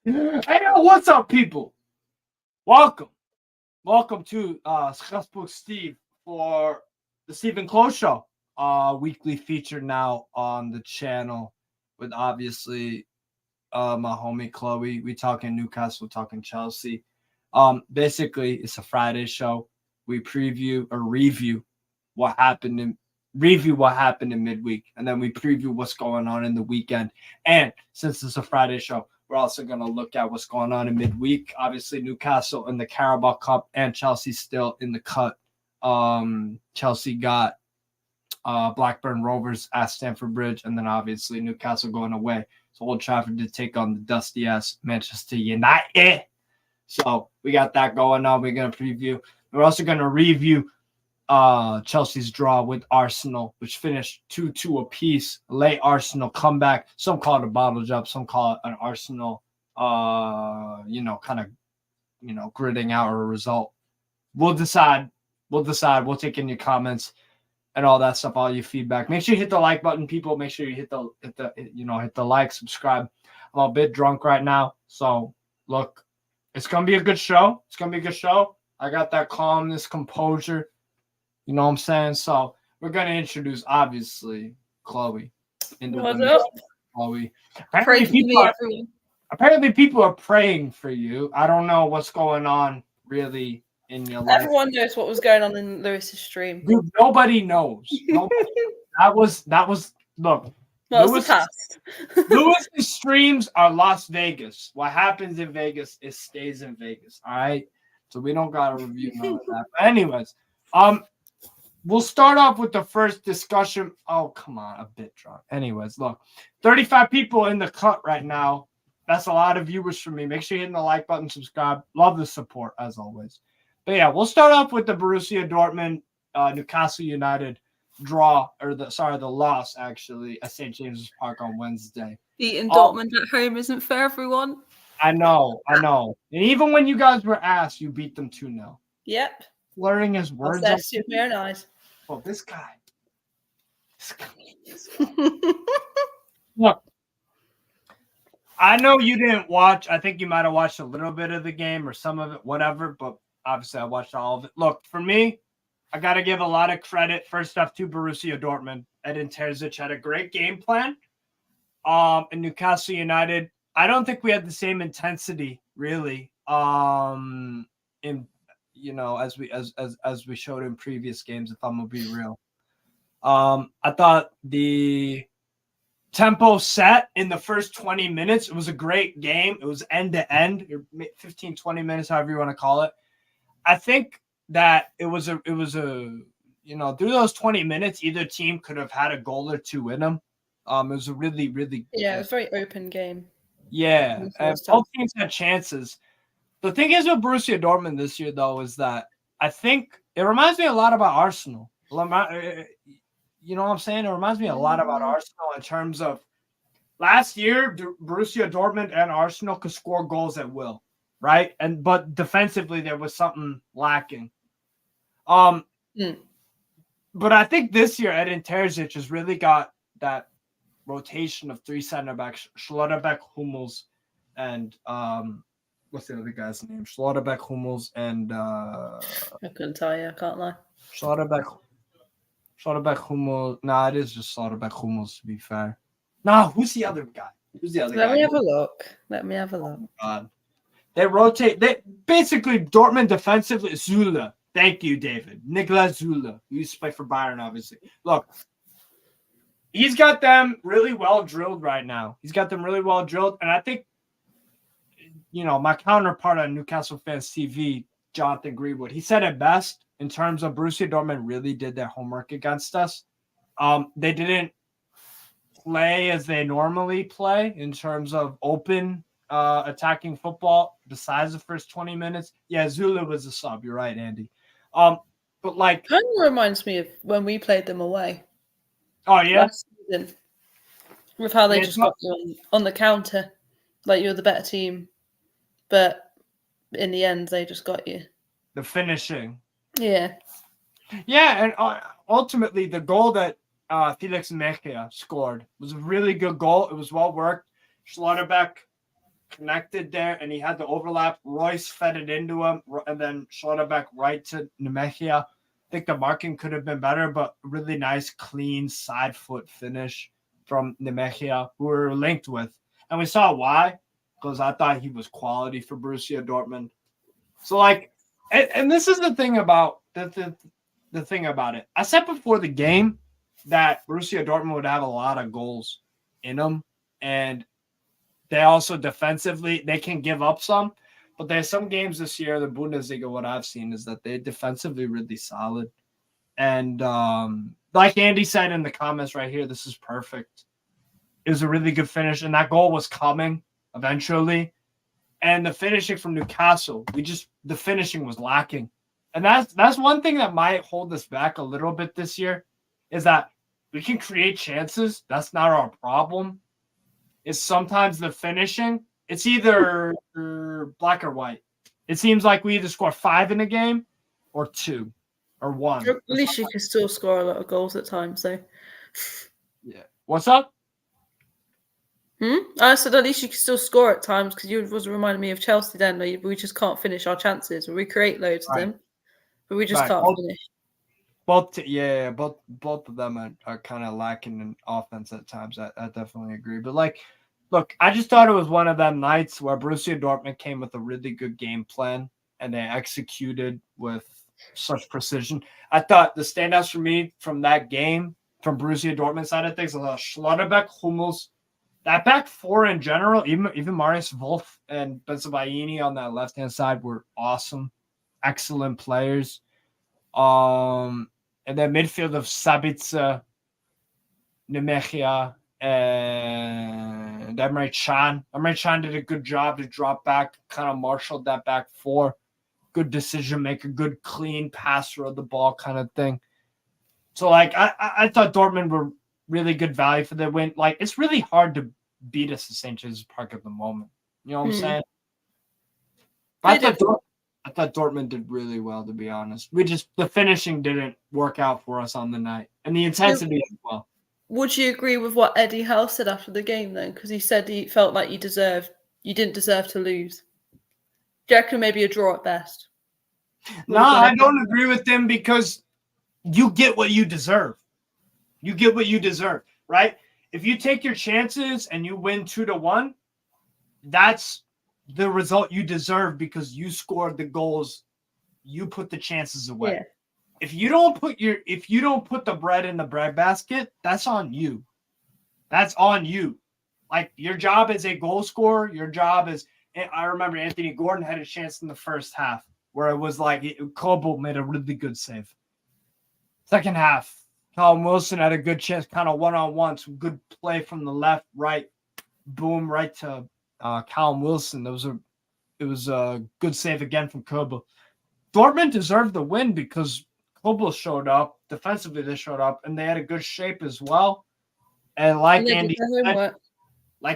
Hey, what's up, people? Welcome to Strasbourg Steve for the Steve and Chloe show. Weekly feature now on the channel with obviously my homie Chloe. We talking Newcastle, talking Chelsea. Basically, it's a Friday show. We review what happened in midweek, and then we preview what's going on in the weekend. And since it's a Friday show, we're also going to look at what's going on in midweek. Obviously, Newcastle in the Carabao Cup and Chelsea still in the cut. Chelsea got Blackburn Rovers at Stamford Bridge, and then obviously Newcastle going away to Old Trafford to take on the dusty-ass Manchester United. So we got that going on. We're going to preview. We're also going to review Chelsea's draw with Arsenal, which finished 2-2 apiece. Late Arsenal comeback. Some call it a bottle jump. Some call it an Arsenal, gritting out a result. We'll decide. We'll take in your comments and all that stuff, all your feedback. Make sure you hit the like button, people. Make sure you hit the like, subscribe. I'm a bit drunk right now, so look, it's gonna be a good show. I got that calmness, composure. You know what I'm saying? So we're gonna introduce obviously Chloe. What's up? Chloe. Apparently people are praying for you. I don't know what's going on really in your life. Everyone knows what was going on in Lewis's stream. Dude, nobody knows. That was look. The past. Lewis's streams are Las Vegas. What happens in Vegas, it stays in Vegas. All right. So we don't gotta review none of that. But anyways, we'll start off with the first discussion. Oh, come on, a bit drunk. Anyways, look, 35 people in the cut right now. That's a lot of viewers for me. Make sure you hit the like button, subscribe. Love the support as always. But yeah, we'll start off with the Borussia Dortmund, Newcastle United draw, or the loss actually at St. James's Park on Wednesday. Beating Dortmund at home isn't fair, everyone. I know. And even when you guys were asked, you beat them 2-0. Yep. Blurring his words. That's very nice. Oh, this guy. Look, I know you didn't watch. I think you might have watched a little bit of the game or some of it, whatever, but obviously I watched all of it. Look, for me, I got to give a lot of credit, first off, to Borussia Dortmund. Edin Terzic had a great game plan. And Newcastle United, I don't think we had the same intensity, really, as we showed in previous games, if I'm going to be real. I thought the tempo set in the first 20 minutes, it was a great game. It was end-to-end, 15, 20 minutes, however you want to call it. I think that it was a through those 20 minutes, either team could have had a goal or two in them. It was a really, really it was a very open game. Yeah, and both teams had chances. The thing is with Borussia Dortmund this year, though, is that I think it reminds me a lot about Arsenal. You know what I'm saying? It reminds me a lot about Arsenal in terms of last year, Borussia Dortmund and Arsenal could score goals at will. Right, but defensively there was something lacking. But I think this year Edin Terzic has really got that rotation of three center backs: Schlotterbeck, Hummels, and what's the other guy's name? Schlotterbeck, Hummels, and I couldn't tell you. I can't lie. Schlotterbeck, Hummels. Nah, it is just Schlotterbeck, Hummels. To be fair. Nah, who's the other guy? Let me have a look. Oh, God. They rotate. They basically Dortmund defensively. Zula. Thank you, David. Niklas Zula. He used to play for Bayern, obviously. Look, he's got them really well drilled right now. And I think, my counterpart on Newcastle Fans TV, Jonathan Greenwood, he said it best in terms of Borussia Dortmund really did their homework against us. They didn't play as they normally play in terms of open attacking football besides the first 20 minutes. Yeah, Zula was a sub. You're right, Andy. But like, kind of reminds me of when we played them away. Oh yeah, last season, with how they just got you on the counter, like you were the better team, but in the end they just got you. The finishing. Yeah, and ultimately the goal that Felix Mejia scored was a really good goal. It was well worked. Schlotterbeck connected there, and he had the overlap. Royce fed it into him, and then shot it back right to Nemechia. I think the marking could have been better, but really nice, clean side foot finish from Nemechia, who we were linked with. And we saw why, because I thought he was quality for Borussia Dortmund. So, like, and this is the thing about the thing about it. I said before the game that Borussia Dortmund would have a lot of goals in them, and they also defensively, they can give up some, but there's some games this year, the Bundesliga, what I've seen is that they're defensively really solid. And like Andy said in the comments right here, this is perfect. It was a really good finish, and that goal was coming eventually. And the finishing from Newcastle, the finishing was lacking. And that's one thing that might hold us back a little bit this year, is that we can create chances. That's not our problem. Is sometimes the finishing, it's either black or white. It seems like we either score 5 in a game or 2 or 1. At least you can still score a lot of goals at times, though. Yeah. What's up? I said at least you can still score at times, because you was reminding me of Chelsea then. We just can't finish our chances. We create loads of them, but we just can't finish. Both of them are kind of lacking in offense at times. I definitely agree. But, like, look, I just thought it was one of them nights where Borussia Dortmund came with a really good game plan, and they executed with such precision. I thought the standouts for me from that game, from Borussia Dortmund side of things, was Schlotterbeck, Hummels, that back four in general, even Marius Wolf and Benzabaini on that left-hand side were awesome, excellent players. And then midfield of Sabitzer, Nemechia, and Emre Can. Emre Can did a good job to drop back, kind of marshaled that back four. Good decision maker, good clean passer of the ball kind of thing. So, like, I thought Dortmund were really good value for the win. Like, it's really hard to beat us at St. James's Park at the moment. You know what I'm saying? I thought Dortmund did really well, to be honest. The finishing didn't work out for us on the night, and the intensity as well. Would you agree with what Eddie Howe said after the game, then? Because he said he felt like you didn't deserve to lose. Do you reckon maybe a draw at best? No, I don't agree with him, because you get what you deserve. You get what you deserve, right? If you take your chances and you win 2-1, that's the result you deserve, because you scored the goals, you put the chances away. Yeah. If you don't put the bread in the bread basket, that's on you. That's on you. Like, your job as a goal scorer, your job is. I remember Anthony Gordon had a chance in the first half where it was like Chlo made a really good save. Second half, Callum Wilson had a good chance, kind of one-on-one, some good play from the left, right, boom, right to Callum Wilson. It was a good save again from Chlo. Dortmund deserved the win because Chlo showed up. Defensively, they showed up, and they had a good shape as well. And like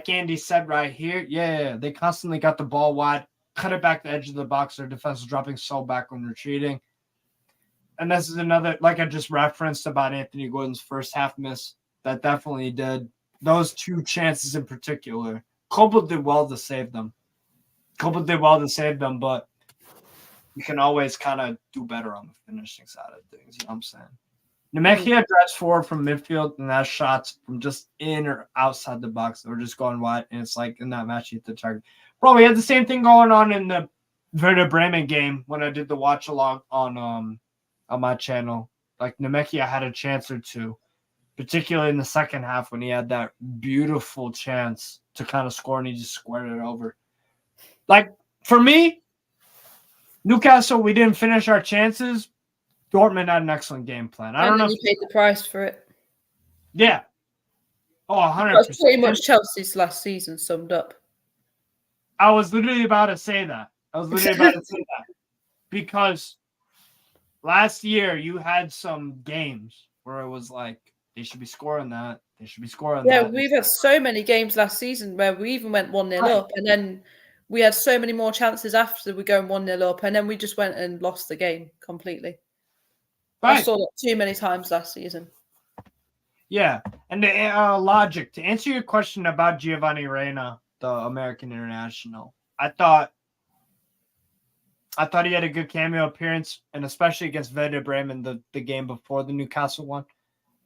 Andy said right here, they constantly got the ball wide, cut it back the edge of the box. Their defense was dropping so back when retreating. And this is another, like I just referenced about Anthony Gordon's first half miss, that definitely did. Those two chances in particular, Chlo did well to save them. But you can always kind of do better on the finishing side of things. You know what I'm saying? Nemechia drives forward from midfield, and that shots from just in or outside the box or just going wide. And it's like in that match, you hit the target. Bro, we had the same thing going on in the Werder Bremen game when I did the watch along on my channel. Like, Nemechia had a chance or two, particularly in the second half when he had that beautiful chance to kind of score, and he just squared it over. Like, for me, Newcastle, we didn't finish our chances. Dortmund had an excellent game plan. I don't know. You paid the price for it. Yeah. Oh, 100%. That's pretty much Chelsea's last season summed up. I was literally about to say that. Because last year you had some games where it was like, they should be scoring that. They should be scoring that. Yeah, we've had so many games last season where we even went 1-0 up, and then we had so many more chances after we going 1-0 up, and then we just went and lost the game completely. Right. I saw that too many times last season. Yeah, and logic. To answer your question about Giovanni Reina, the American international. I thought he had a good cameo appearance, and especially against Werder Bremen, the game before the Newcastle one.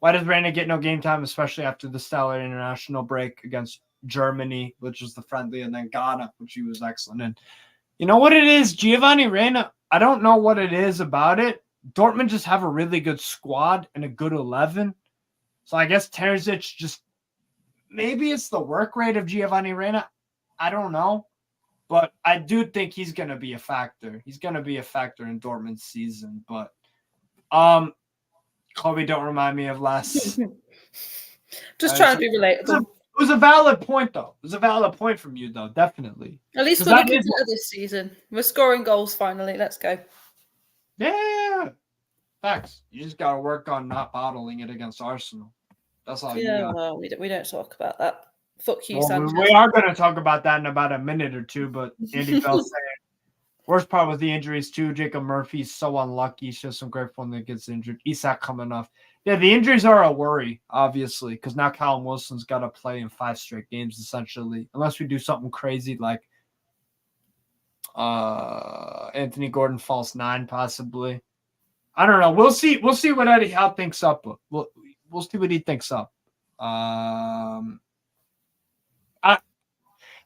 Why does Reina get no game time, especially after the stellar international break against Germany, which was the friendly, and then Ghana, which he was excellent in? You know what it is? Giovanni Reina, I don't know what it is about it. Dortmund just have a really good squad and a good 11. So I guess Terzic just, maybe it's the work rate of Giovanni Reina. I don't know. But I do think he's going to be a factor. He's going to be a factor in Dortmund's season. But Chloe, don't remind me of last. Just trying to be relatable. It was a valid point, though. It was a valid point from you, though, definitely. At least we're looking better this season. We're scoring goals finally. Let's go. Yeah. Facts. You just got to work on not bottling it against Arsenal. That's all you got. Yeah, well, we don't talk about that. Fuck you, well, Sanchez. We are going to talk about that in about a minute or two, but Andy Bell saying worst part was the injuries, too. Jacob Murphy's so unlucky. He's just some great fun that gets injured. Isak coming off. Yeah, the injuries are a worry, obviously, because now Callum Wilson's got to play in 5 straight games, essentially, unless we do something crazy like Anthony Gordon false 9, possibly. I don't know. We'll see. We'll see what Eddie Howe thinks up. We'll see what he thinks up.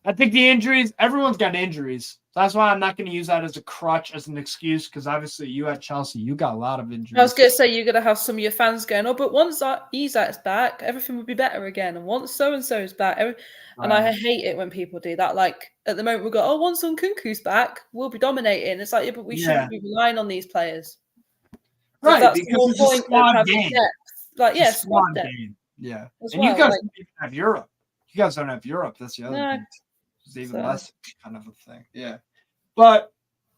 I think the injuries, everyone's got injuries. So that's why I'm not going to use that as a crutch, as an excuse, because obviously you at Chelsea, you got a lot of injuries. I was going to say you're going to have some of your fans going, oh, but once Isak's back, everything will be better again. And once so-and-so is back. And I hate it when people do that. Like, at the moment, we go, oh, once Nkunku's back, we'll be dominating. It's like, yeah, but we shouldn't be relying on these players. Right, that's because it's a squad game. Like, yeah, squad game. Yeah. And you guys don't even have Europe. You guys don't have Europe. That's the other thing. It's even less kind of a thing. Yeah. But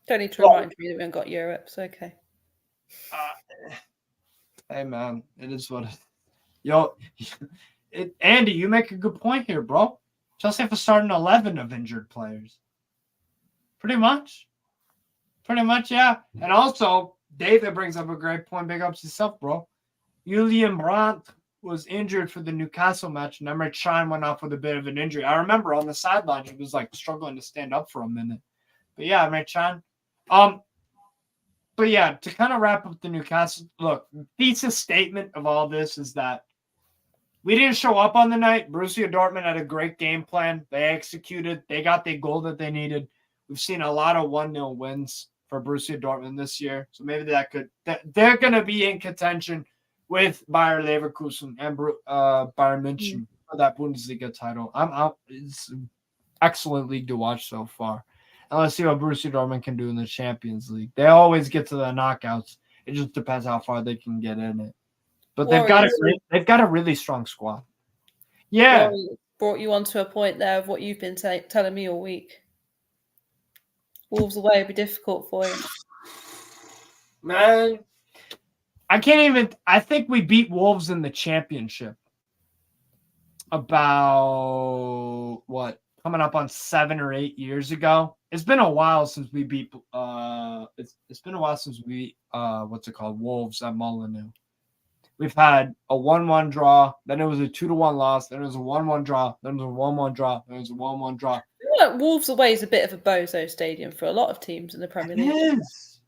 don't need to remind me that we haven't got Europe. It's okay. Hey man, it is what Andy, you make a good point here, bro. Chelsea have to start an 11 of injured players. Pretty much, yeah. And also, David brings up a great point. Big ups yourself, bro. Julian Brandt was injured for the Newcastle match, and Emre Can went off with a bit of an injury. I remember on the sideline, he was like struggling to stand up for a minute. But yeah, Emre Can. But yeah, to kind of wrap up the Newcastle, look, thesis statement of all this is that we didn't show up on the night. Borussia Dortmund had a great game plan. They executed. They got the goal that they needed. We've seen a lot of 1-0 wins for Borussia Dortmund this year. So maybe they're going to be in contention with Bayer Leverkusen and Bayern München for that Bundesliga title. It's an excellent league to watch so far. And let's see what Borussia Dortmund can do in the Champions League. They always get to the knockouts. It just depends how far they can get in it. But they've got a really strong squad. Yeah. Brought you onto a point there of what you've been telling me all week. Wolves away would be difficult for you. Man, I think we beat Wolves in the Championship about, coming up on 7 or 8 years ago. It's been a while since we beat Wolves at Molineux. We've had a 1-1 draw, then it was a 2-1 loss, then it was a 1-1 draw, then it was a 1-1 draw, then it was a 1-1 draw. Yeah, Wolves away is a bit of a bozo stadium for a lot of teams in the Premier League. It is.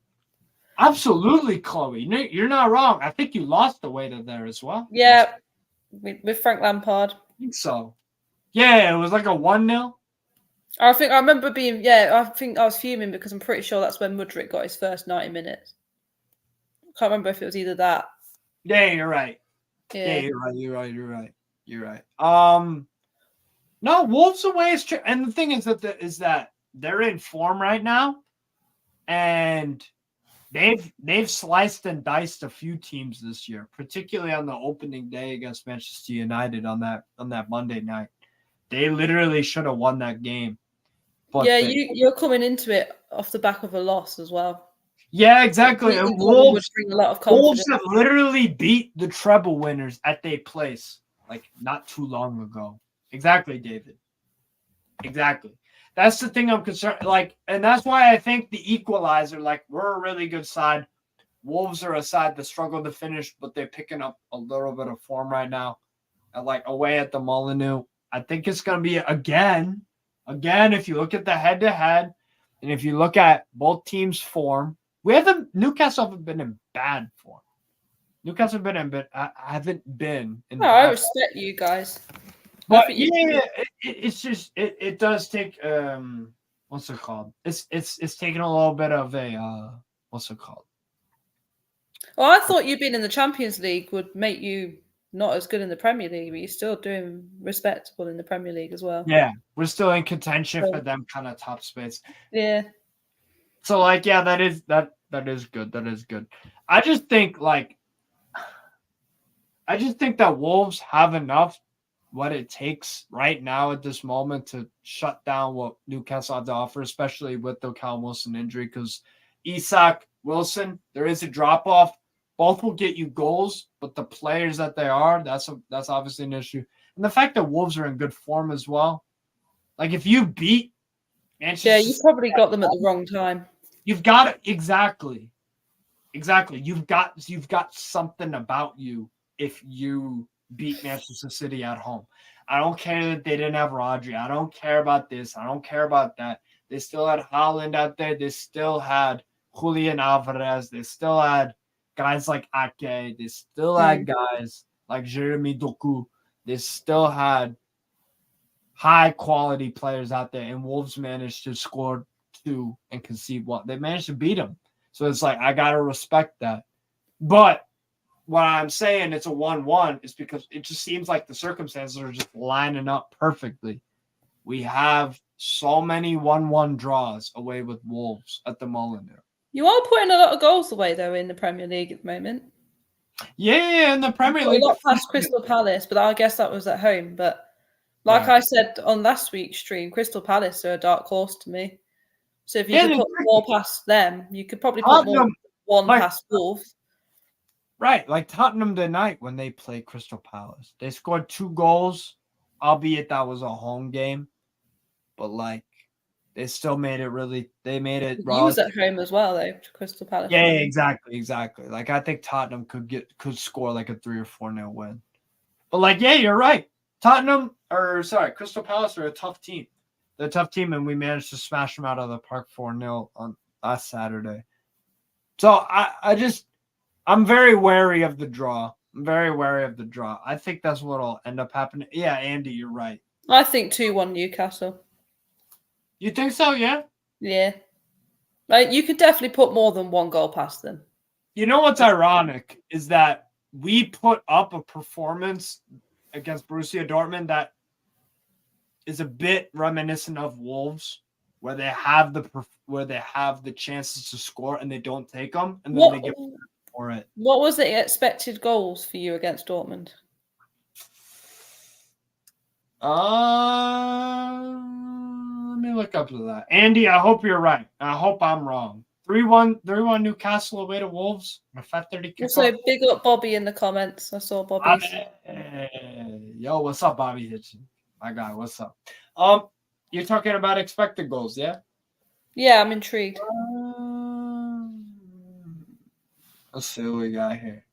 Absolutely, Chloe. You're not wrong. I think you lost away to there as well. Yeah, with Frank Lampard. I think so. Yeah, it was like a 1-0. I think I was fuming because I'm pretty sure that's when Mudryk got his first 90 minutes. I can't remember if it was either that. Yeah, you're right. Yeah, You're right. No, Wolves away is true. And the thing is that they're in form right now, and they've sliced and diced a few teams this year, particularly on the opening day against Manchester United on that Monday night. They literally should have won that game. But you're coming into it off the back of a loss as well. Yeah, exactly. And Wolves bring a lot of confidence. Wolves have literally beat the treble winners at their place like not too long ago. Exactly, David. Exactly. That's the thing I'm concerned. And that's why I think the equalizer, we're a really good side. Wolves are a side that struggle to finish, but they're picking up a little bit of form right now. And away at the Molineux. I think it's going to be, again, Again, if you look at the head-to-head, and if you look at both teams' form, Newcastle haven't been in bad form. Newcastle haven't been in. No, I respect you guys. But it's just it does take what's it called? It's taking a little bit of a what's it called? Well, I thought you being in the Champions League would make you not as good in the Premier League, but you're still doing respectable in the Premier League as well. Yeah, we're still in contention for them kind of top space. Yeah. So like, yeah, that is good. That is good. I just think that Wolves have enough what it takes right now at this moment to shut down what Newcastle have to offer, especially with the Callum Wilson injury, because Isak, Wilson, there is a drop-off. Both will get you goals, but the players that they are, that's obviously an issue. And the fact that Wolves are in good form as well. Like, if you beat Manchester City, you probably got them at the wrong time. You've got it. Exactly. You've got something about you if you beat Manchester City at home. I don't care that they didn't have Rodri. I don't care about this. I don't care about that. They still had Haaland out there. They still had Julian Alvarez. They still had guys like Ake. They still had guys like Jeremy Doku. They still had high-quality players out there, and Wolves managed to score 2 and concede 1. They managed to beat them. So it's like, I got to respect that. But what I'm saying it's a 1-1 is because it just seems like the circumstances are just lining up perfectly. We have so many 1-1 draws away with Wolves at the Molineux. You are putting a lot of goals away, though, in the Premier League at the moment. Yeah, in the Premier League. A lot past Crystal Palace, but I guess that was at home. But like I said on last week's stream, Crystal Palace are a dark horse to me. So if you could put more past them, you could probably put more one past Wolves. Right, like Tottenham tonight when they played Crystal Palace. They scored 2 goals, albeit that was a home game. But, like, they still made it really – they made it – He was at home as well, though, to Crystal Palace. Yeah, exactly. Like, I think Tottenham could score, like, a 3 or 4-0 win. But, like, yeah, you're right. Crystal Palace are a tough team. They're a tough team, and we managed to smash them out of the park 4-0 on last Saturday. So, I'm very wary of the draw. I think that's what will end up happening. Yeah, Andy, you're right. I think 2-1 Newcastle. You think so, yeah? Yeah. Like, you could definitely put more than 1 goal past them. You know what's ironic is that we put up a performance against Borussia Dortmund that is a bit reminiscent of Wolves, where they have the chances to score and they don't take them, and then they get for it. What was the expected goals for you against Dortmund? Let me look up to that. Andy, I hope you're right. I hope I'm wrong. 3-1 Newcastle away to Wolves. A 5:30 kickoff. Also, big up Bobby in the comments. I saw Bobby. Yo, what's up, Bobby Hitchin? My guy, what's up? You're talking about expected goals, yeah? Yeah, I'm intrigued. Let's see what we got here.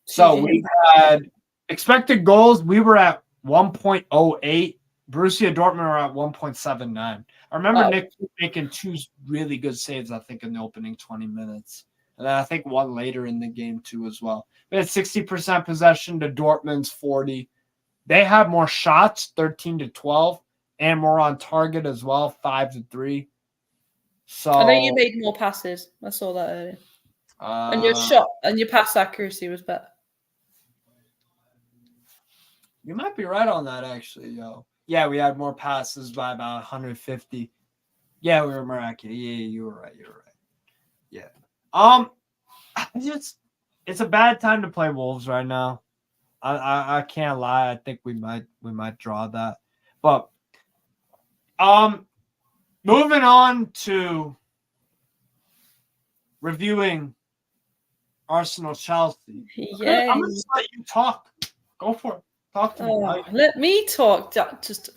So we had expected goals. We were at 1.08. Borussia Dortmund were at 1.79. I remember Nick making 2 really good saves, I think, in the opening 20 minutes. And then I think 1 later in the game, too, as well. We had 60% possession to Dortmund's 40. They had more shots, 13-12, and more on target as well, 5-3. So I know you made more passes. I saw that earlier. And your shot and your pass accuracy was better. You might be right on that, actually, yo. Yeah, we had more passes by about 150. Yeah, we were more accurate. Yeah, you were right. Yeah. It's a bad time to play Wolves right now. I can't lie. I think we might draw that. But moving on to reviewing Arsenal Chelsea. Yeah. I'm gonna just let you talk. Go for it. Talk to me. Let me talk. Just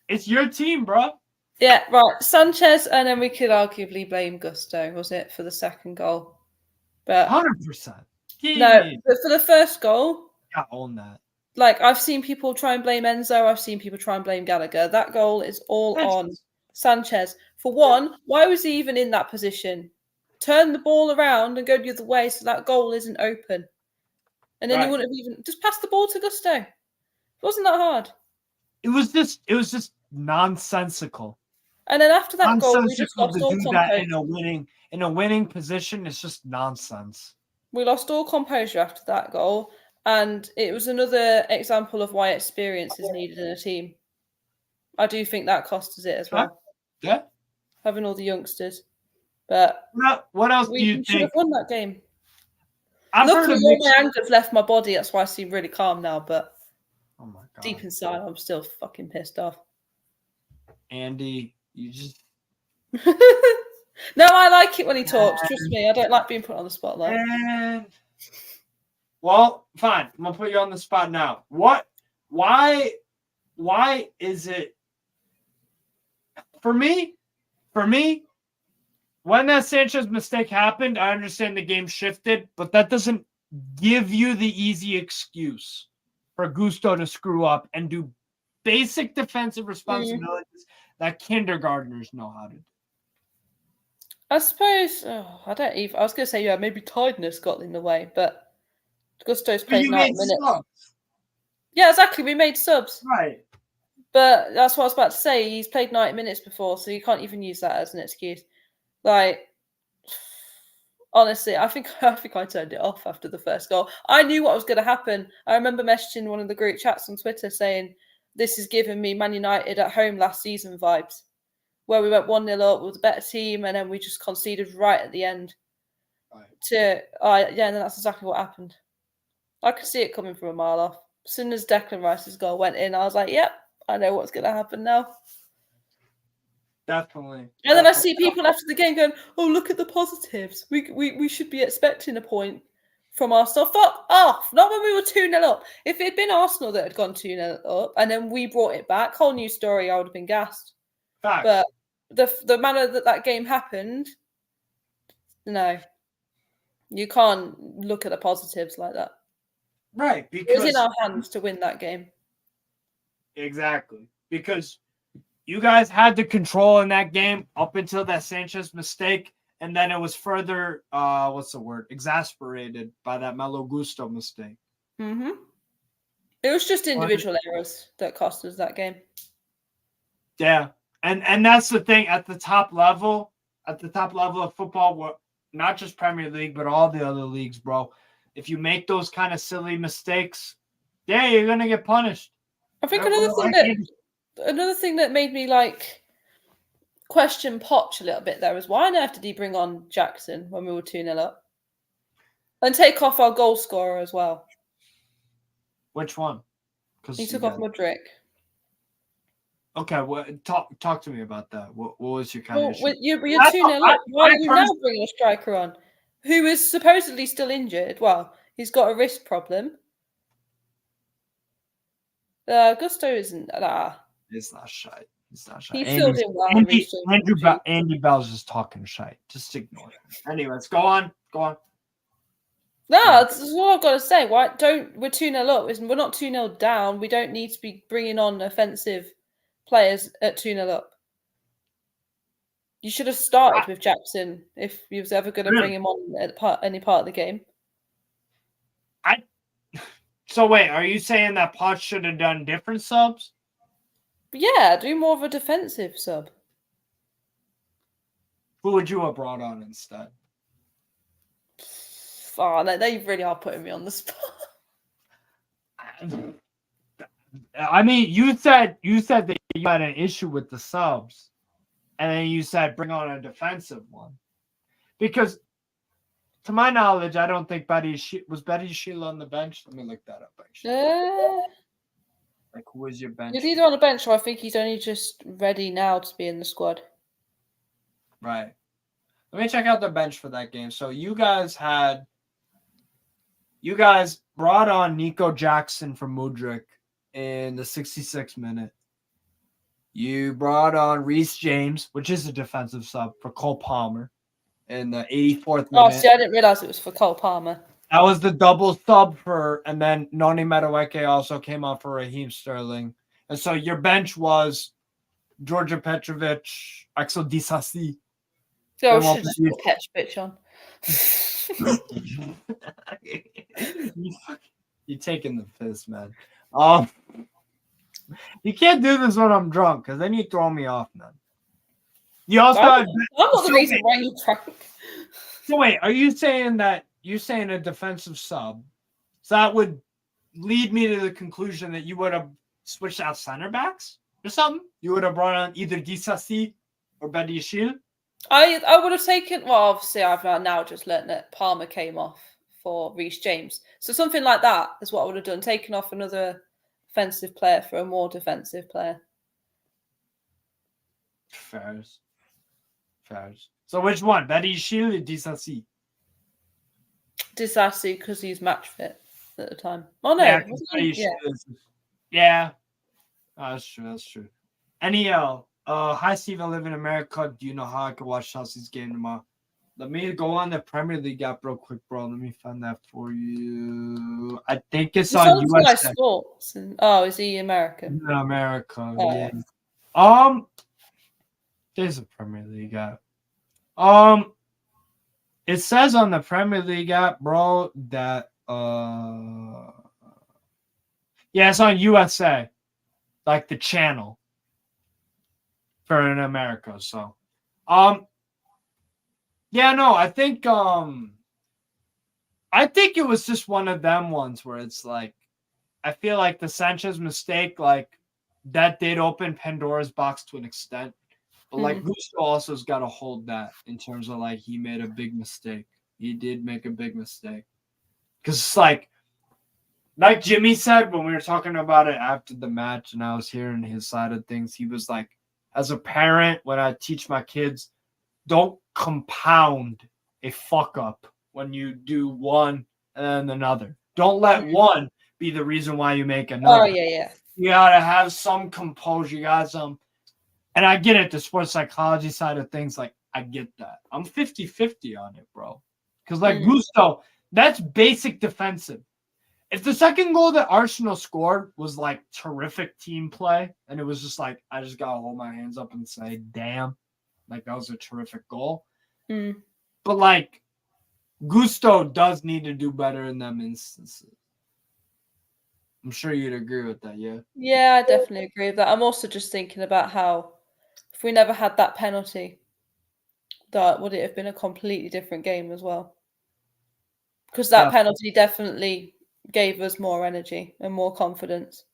it's your team, bro. Yeah, right. Sanchez, and then we could arguably blame Gusto, was it, for the second goal? But 100%. No, but for the first goal, I own that. Like, I've seen people try and blame Enzo. I've seen people try and blame Gallagher. That goal is all on Sanchez. For one, why was he even in that position? Turn the ball around and go the other way so that goal isn't open. And then he wouldn't have even... Just pass the ball to Gusto. It wasn't that hard. It was just nonsensical. And then after that goal, we just lost all composure. That in a winning position, it's just nonsense. We lost all composure after that goal. And it was another example of why experience is needed in a team. I do think that cost us it as well. Yeah. Having all the youngsters. But what else do you think? We should have won that game. Luckily, all my anger's left my body. That's why I seem really calm now. But oh my God. Deep inside, I'm still fucking pissed off. Andy, you just... No, I like it when he talks. Trust me, I don't like being put on the spotlight. Well, fine. I'm gonna put you on the spot now. Why is it for me? When that Sanchez mistake happened, I understand the game shifted, but that doesn't give you the easy excuse for Gusto to screw up and do basic defensive responsibilities that kindergartners know how to do. I suppose I was going to say maybe tiredness got in the way, but Gusto's played 90 minutes. Subs. Yeah, exactly. We made subs. Right. But that's what I was about to say. He's played 90 minutes before, so you can't even use that as an excuse. Like, honestly, I think I turned it off after the first goal. I knew what was going to happen. I remember messaging one of the group chats on Twitter saying, this is giving me Man United at home last season vibes, where we went 1-0 up with a better team and then we just conceded right at the end. Right. And then that's exactly what happened. I could see it coming from a mile off. As soon as Declan Rice's goal went in, I was like, yep, I know what's going to happen now. Definitely. And then I see people after the game going, oh, look at the positives. We should be expecting a point from Arsenal. Fuck off. Not when we were 2-0 up. If it had been Arsenal that had gone 2-0 up and then we brought it back, whole new story, I would have been gassed. Fact. But the manner that game happened, no. You can't look at the positives like that. Right. Because it was in our hands to win that game. Exactly. Because you guys had the control in that game up until that Sanchez mistake, and then it was further, exasperated by that Malo Gusto mistake. Mm-hmm. It was just individual errors that cost us that game. Yeah, and that's the thing at the top level of football, not just Premier League, but all the other leagues, bro. If you make those kind of silly mistakes, you're gonna get punished. I think another thing that made me question Poch a little bit there was why on earth did he bring on Jackson when we were 2-0 up? And take off our goal scorer as well. Which one? He took off Mudryk. Okay, well, talk to me about that. What was your kind of issue? You're 2-0 up. Why are you now bringing a striker on who is supposedly still injured? Well, he's got a wrist problem. Gusto isn't. It's not shite. He filled in well. Andy Bell's just talking shite. Just ignore it. Anyways, go on. No, that's all I've got to say. We're 2-0 up. We're not 2-0 down. We don't need to be bringing on offensive players at 2-0 up. You should have started with Jackson if you was ever going to bring him on at any part of the game. So wait, are you saying that Poch should have done different subs? Yeah, do more of a defensive sub. Who would you have brought on instead? Oh, no, they really are putting me on the spot. I mean, you said that you had an issue with the subs, and then you said bring on a defensive one. Because, to my knowledge, I don't think was Betty Sheila on the bench. Let me look that up, actually. Who is your bench? He's either on the bench or I think he's only just ready now to be in the squad. Right. Let me check out the bench for that game. So you guys brought on Nico Jackson from Mudryk in the 66th minute. You brought on Reece James, which is a defensive sub, for Cole Palmer in the 84th minute. Oh, see, I didn't realize it was for Cole Palmer. That was the double sub for, and then Noni Madueke also came on for Raheem Sterling. And so your bench was Georgia Petrovic, Axel Disasi. So I should just put Petrovic on. You're taking the piss, man. You can't do this when I'm drunk, because then you throw me off, man. You also I'm not the reason why you drunk. So wait, are you saying that you're saying a defensive sub? So that would lead me to the conclusion that you would have switched out center backs or something? You would have brought on either Disasi or Badiashile? I would have taken, well, obviously I've now just learned that Palmer came off for Reece James. So something like that is what I would have done, taken off another offensive player for a more defensive player. Fairs. So which one? Badiashile or Disasi? Disasi, because he's match fit at the time. Oh no. Yeah. Oh, that's true. NEL. Hi Steve, I live in America. Do you know how I can watch Chelsea's game tomorrow? Let me go on the Premier League app real quick, bro. Let me find that for you. I think it's on USA. Sports. Oh, is he American? In America, yeah. There's a Premier League app. It says on the Premier League app, bro, that yeah, it's on USA, like the channel for in America. So, yeah, no, I think it was just one of them ones where it's like, I feel like the Sanchez mistake, like that did open Pandora's box to an extent. But like Gusto also has got to hold that in terms of like he made a big mistake. He did make a big mistake. Because it's like Jimmy said when we were talking about it after the match and I was hearing his side of things, he was like, as a parent, when I teach my kids, don't compound a fuck up when you do one and then another. Don't let one be the reason why you make another. Oh, yeah. You got to have some composure. You got some. And I get it, the sports psychology side of things, like, I get that. I'm 50-50 on it, bro. Because, like, Gusto, that's basic defensive. If the second goal that Arsenal scored was, like, terrific team play, and it was just like, I just got to hold my hands up and say, damn, like, that was a terrific goal. But, like, Gusto does need to do better in them instances. I'm sure you'd agree with that, yeah? Yeah, I definitely agree with that. I'm also just thinking about how if we never had that penalty, that would it have been a completely different game as well? Because that penalty definitely gave us more energy and more confidence.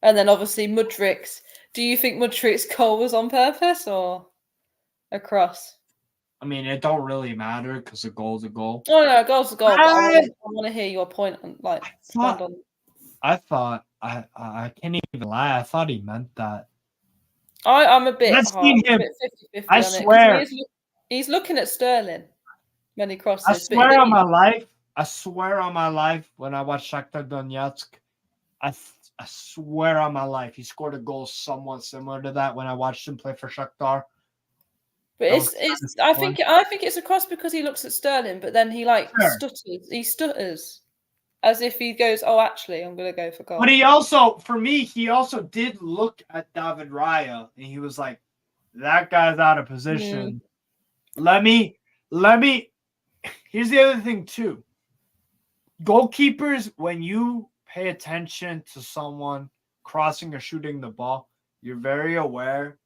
And then obviously Mudrik's. Do you think Mudrik's goal was on purpose or a cross? I mean, it don't really matter because a goal's a goal. Oh no, a goal's a goal. But I want to hear your point on like. I thought I can't even lie. I thought he meant that. I'm a bit. I've seen him. 50-50 I swear. He's looking at Sterling when he crosses. I swear on my life, when I watched Shakhtar Donetsk, I swear on my life, he scored a goal somewhat similar to that when I watched him play for Shakhtar. But I think it's a cross because he looks at Sterling, but then he stutters. He stutters as if he goes, "Oh, actually, I'm going to go for goal." But he also did look at David Raya, and he was like, "That guy's out of position." Let me. Here's the other thing too. Goalkeepers, when you pay attention to someone crossing or shooting the ball, you're very aware.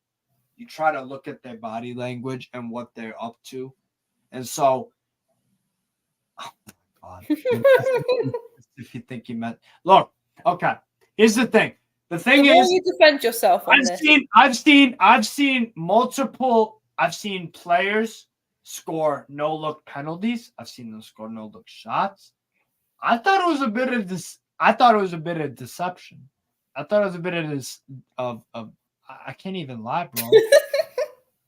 You try to look at their body language and what they're up to. And so, oh my God. If you think you meant, look, okay. Here's the thing. The thing is, you defend yourself on this. I've seen players score no-look penalties. I've seen them score no-look shots. I thought it was a bit of this. I thought it was a bit of deception. I thought it was a bit of this of I can't even lie, bro.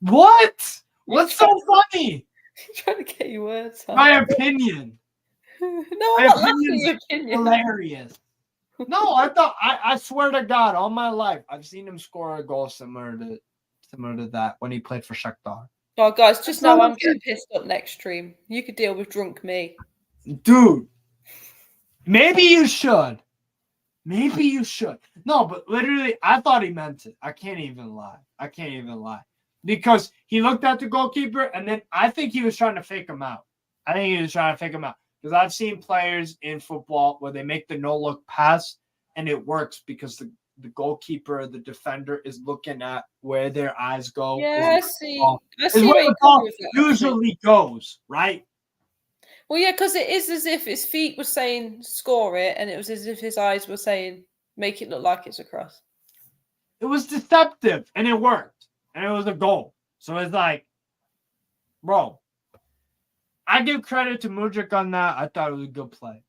What? What's so funny? I'm trying to get your words out. My opinion. No, I'm not laughing at your opinion. Hilarious. No, I swear to God, all my life, I've seen him score a goal similar to that when he played for Shakhtar. Oh, guys, just now I'm getting pissed up next stream. You could deal with drunk me. Dude, maybe you should. Maybe you should. No, but literally, I thought he meant it. I can't even lie. Because he looked at the goalkeeper, and then I think he was trying to fake him out. Because I've seen players in football where they make the no-look pass, and it works because the goalkeeper, the defender, is looking at where their eyes go. Yeah, I see. I Is see where where the you ball come with that. usually goes, right? Well, yeah, because it is as if his feet were saying score it, and it was as if his eyes were saying make it look like it's a cross. It was deceptive, and it worked, and it was a goal. So it's like, bro, I give credit to Mudryk on that. I thought it was a good play.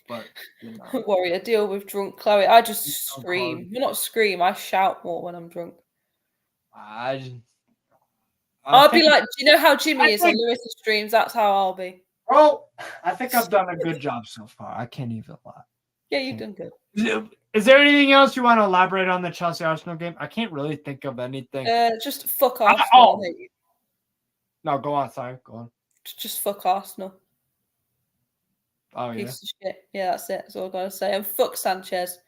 But Don't worry, I deal with drunk Chloe. I just scream. Well, not scream. I shout more when I'm drunk. I'll be like, do you know how Jimmy is on Lewis's streams? That's how I'll be. Bro, I think I've done a good job so far. I can't even lie. Yeah, you've done good. Is there anything else you want to elaborate on the Chelsea Arsenal game? I can't really think of anything. Just fuck Arsenal. No, go on. Sorry, go on. Just fuck Arsenal. Oh, yeah. Piece of shit. Yeah, that's it. That's all I gotta say. And fuck Sanchez.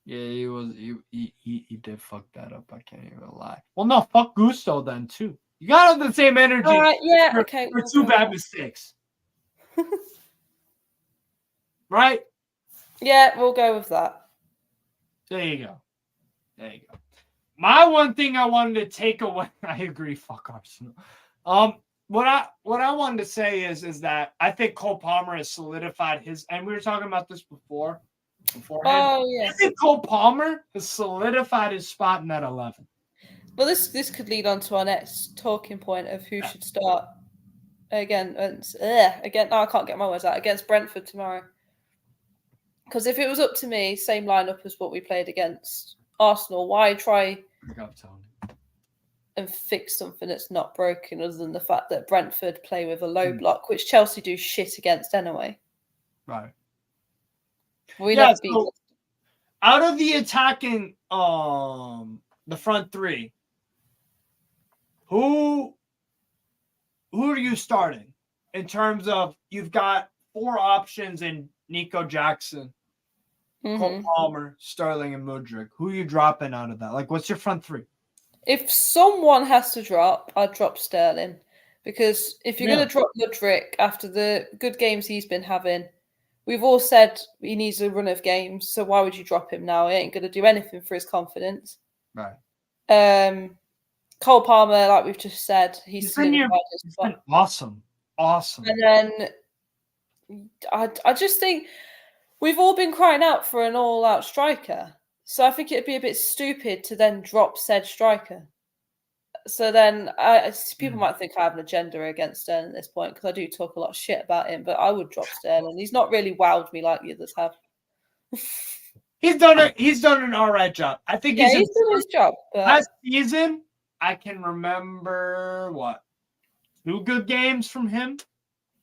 Yeah, he did fuck that up. I can't even lie. Well, no, fuck Gusto then too. You got the same energy. Yeah, okay. For two bad mistakes. Right? Yeah, we'll go with that. There you go. My one thing I wanted to take away, I agree, fuck Arsenal. What I wanted to say is that I think Cole Palmer has solidified his, and we were talking about this beforehand. Oh, yeah. I think Cole Palmer has solidified his spot in that 11. Well, this could lead on to our next talking point of who should start again. Again, no, I can't get my words out, against Brentford tomorrow. Because if it was up to me, same lineup as what we played against Arsenal, why try and fix something that's not broken other than the fact that Brentford play with a low block, which Chelsea do shit against anyway. Right. So out of the attacking, the front three, who are you starting in terms of you've got 4 options in Nico Jackson, Cole Palmer, Sterling, and Mudryk. Who are you dropping out of that? Like, what's your front three? If someone has to drop, I'd drop Sterling. Because if you're going to drop Mudryk after the good games he's been having, we've all said he needs a run of games, so why would you drop him now? He ain't going to do anything for his confidence. Right. Cole Palmer, like we've just said, he's been awesome. And then I just think we've all been crying out for an all-out striker. So I think it'd be a bit stupid to then drop said striker. So then people might think I have an agenda against Sterling at this point because I do talk a lot of shit about him, but I would drop Sterling. He's not really wowed me like the others have. He's done an all right job. I think he's done his job. Last season, I can remember 2 good games from him.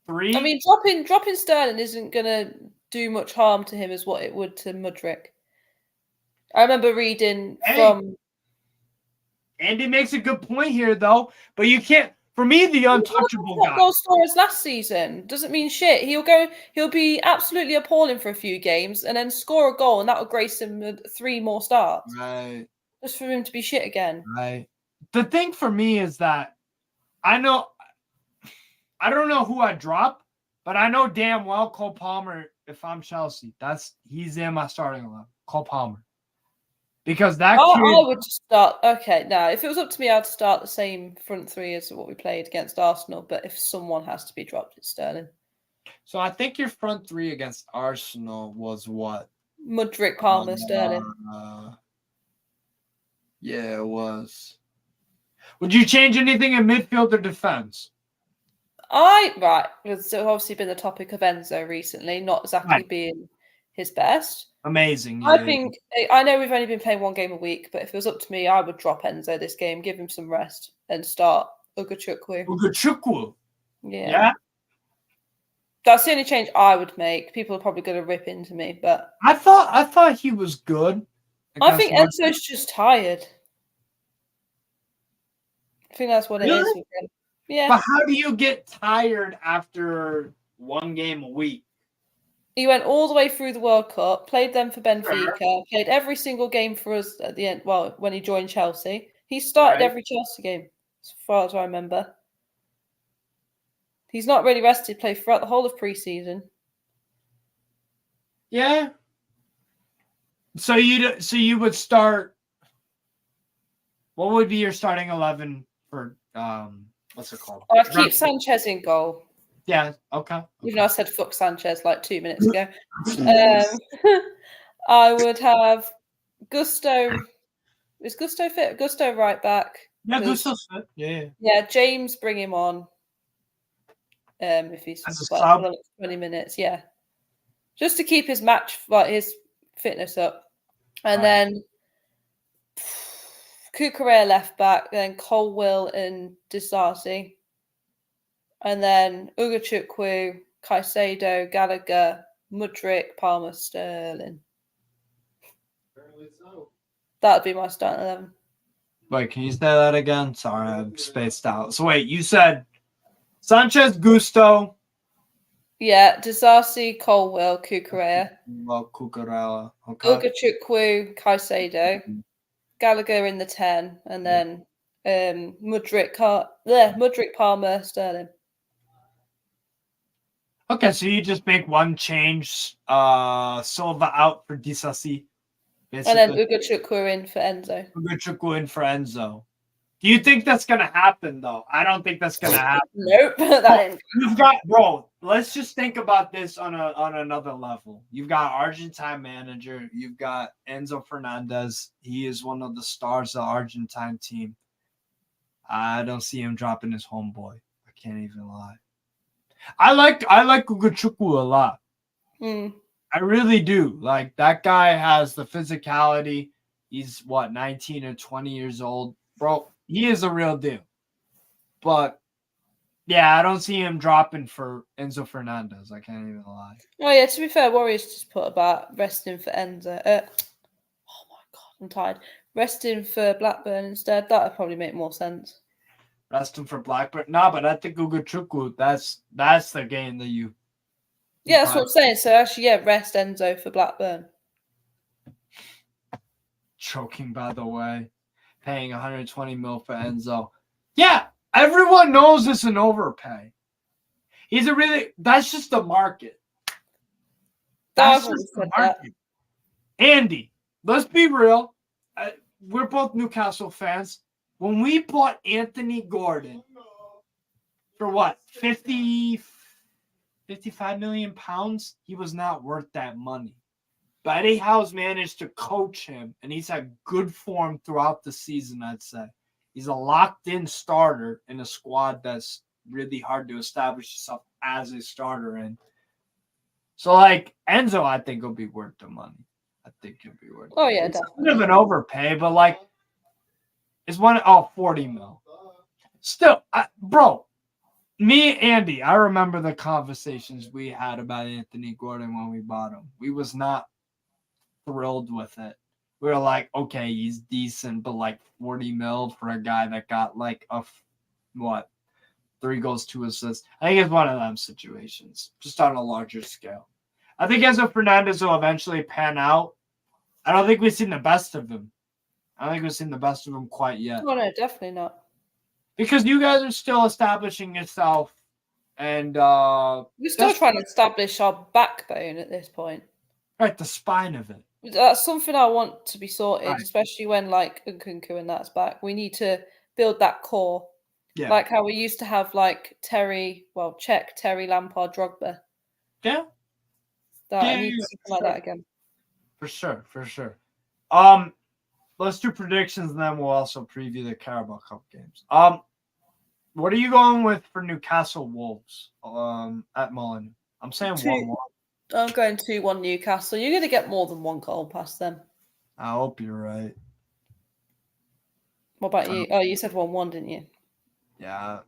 3. I mean, dropping Sterling isn't going to do much harm to him as what it would to Mudryk. I remember reading from... Andy makes a good point here, though. But you can't... For me, the untouchable guy... goal scorers last season doesn't mean shit. He'll be absolutely appalling for a few games and then score a goal, and that will grace him with 3 more starts. Right. Just for him to be shit again. Right. The thing for me is that I don't know who I drop, but I know damn well Cole Palmer, if I'm Chelsea, he's in my starting 11. Cole Palmer. Because that I would start. Okay, now if it was up to me, I'd start the same front 3 as what we played against Arsenal. But if someone has to be dropped, it's Sterling. So I think your front 3 against Arsenal was what? Mudryk, Palmer, Sterling. Yeah, it was. Would you change anything in midfield or defense? It's obviously been the topic of Enzo recently, not exactly being his best. Amazing. I think I know we've only been playing 1 game a week, but if it was up to me, I would drop Enzo this game, give him some rest, and start Ugachukwu. Yeah. That's the only change I would make. People are probably going to rip into me, but I thought he was good. I think Enzo's just tired. I think that's what it is with him. Yeah. But how do you get tired after one game a week? He went all the way through the World Cup, played them for Benfica, played every single game for us at the end. Well, when he joined Chelsea, he started every Chelsea game, as far as I remember. He's not really rested, played throughout the whole of pre-season. Yeah. So you would start. What would be your starting 11 for what's it called? I'd keep Sanchez in goal. Yeah. Okay. Even though I said fuck Sanchez like 2 minutes ago. I would have Gusto. Is Gusto fit? Gusto right back. Yeah, Gusto's fit. Yeah. Yeah, James, bring him on. If he's As a like, sub. 20 minutes, yeah. Just to keep his match, like his fitness up. And then Cucurella left back, then Colwill and Disasi. And then Ugachukwu, Caicedo, Gallagher, Mudryk, Palmer, Sterling. That would be my starting 11. Wait, can you say that again? Sorry, I'm spaced out. So wait, you said Sanchez, Gusto. Yeah, Disasi, Colwill, Cucurella. Well, Cucurella. Okay. Ugachukwu, Caicedo, Gallagher in the 10, and then Mudryk, Palmer, Sterling. Okay, so you just make one change. Silva out for Disasi. And then Ugachukwu in for Enzo. Ugachukwu in for Enzo. Do you think that's gonna happen though? I don't think that's gonna happen. Nope. That You've got, bro. Let's just think about this on another level. You've got Argentine manager. You've got Enzo Fernandez. He is one of the stars of the Argentine team. I don't see him dropping his homeboy. I can't even lie. I like Ugachukwu a lot. I really do. Like, that guy has the physicality. He's 19 or 20 years old, bro. He is a real deal. But yeah, I don't see him dropping for Enzo Fernandez. I can't even lie. Oh yeah, to be fair, Warriors just put about resting for Enzo. Oh my god, I'm tired. Resting for Blackburn instead. That would probably make more sense. Resting for Blackburn? No, but I think Ugachukwu, that's the game that you. Yeah, that's what I'm saying. So actually, yeah, rest Enzo for Blackburn. Choking, by the way. Paying 120 mil for Enzo. Yeah, everyone knows it's an overpay. That's just the market. That's just the market. Andy, let's be real. We're both Newcastle fans. When we bought Anthony Gordon for what, 55 million pounds, he was not worth that money. But Eddie Howe's managed to coach him, and he's had good form throughout the season, I'd say. He's a locked-in starter in a squad that's really hard to establish yourself as a starter in. So, like, Enzo, I think, will be worth the money. I think he'll be worth it. Oh, yeah, it's definitely. a bit of an overpay, but, like, it's 40 mil. Still, bro, me, Andy, I remember the conversations we had about Anthony Gordon when we bought him. We was not thrilled with it. We were like, okay, he's decent, but like 40 mil for a guy that got like 3 goals, 2 assists. I think it's one of them situations, just on a larger scale. I think Enzo Fernandez will eventually pan out. I don't think we've seen the best of him. I don't think we've seen the best of him quite yet. Oh, no, definitely not. Because you guys are still establishing yourself, and we're still trying to establish our backbone at this point. Right, the spine of it. That's something I want to be sorted, especially when like Nkunku and that's back. We need to build that core. Yeah. Like how we used to have like Czech, Terry, Lampard, Drogba. Yeah. I need something like that again. For sure. Let's do predictions and then we'll also preview the Carabao Cup games. What are you going with for Newcastle Wolves at Molineux? I'm saying 1-1. I'm going 2-1 Newcastle. You're going to get more than 1 goal past them. I hope you're right. What about you? Oh, you said 1-1, didn't you? Yeah.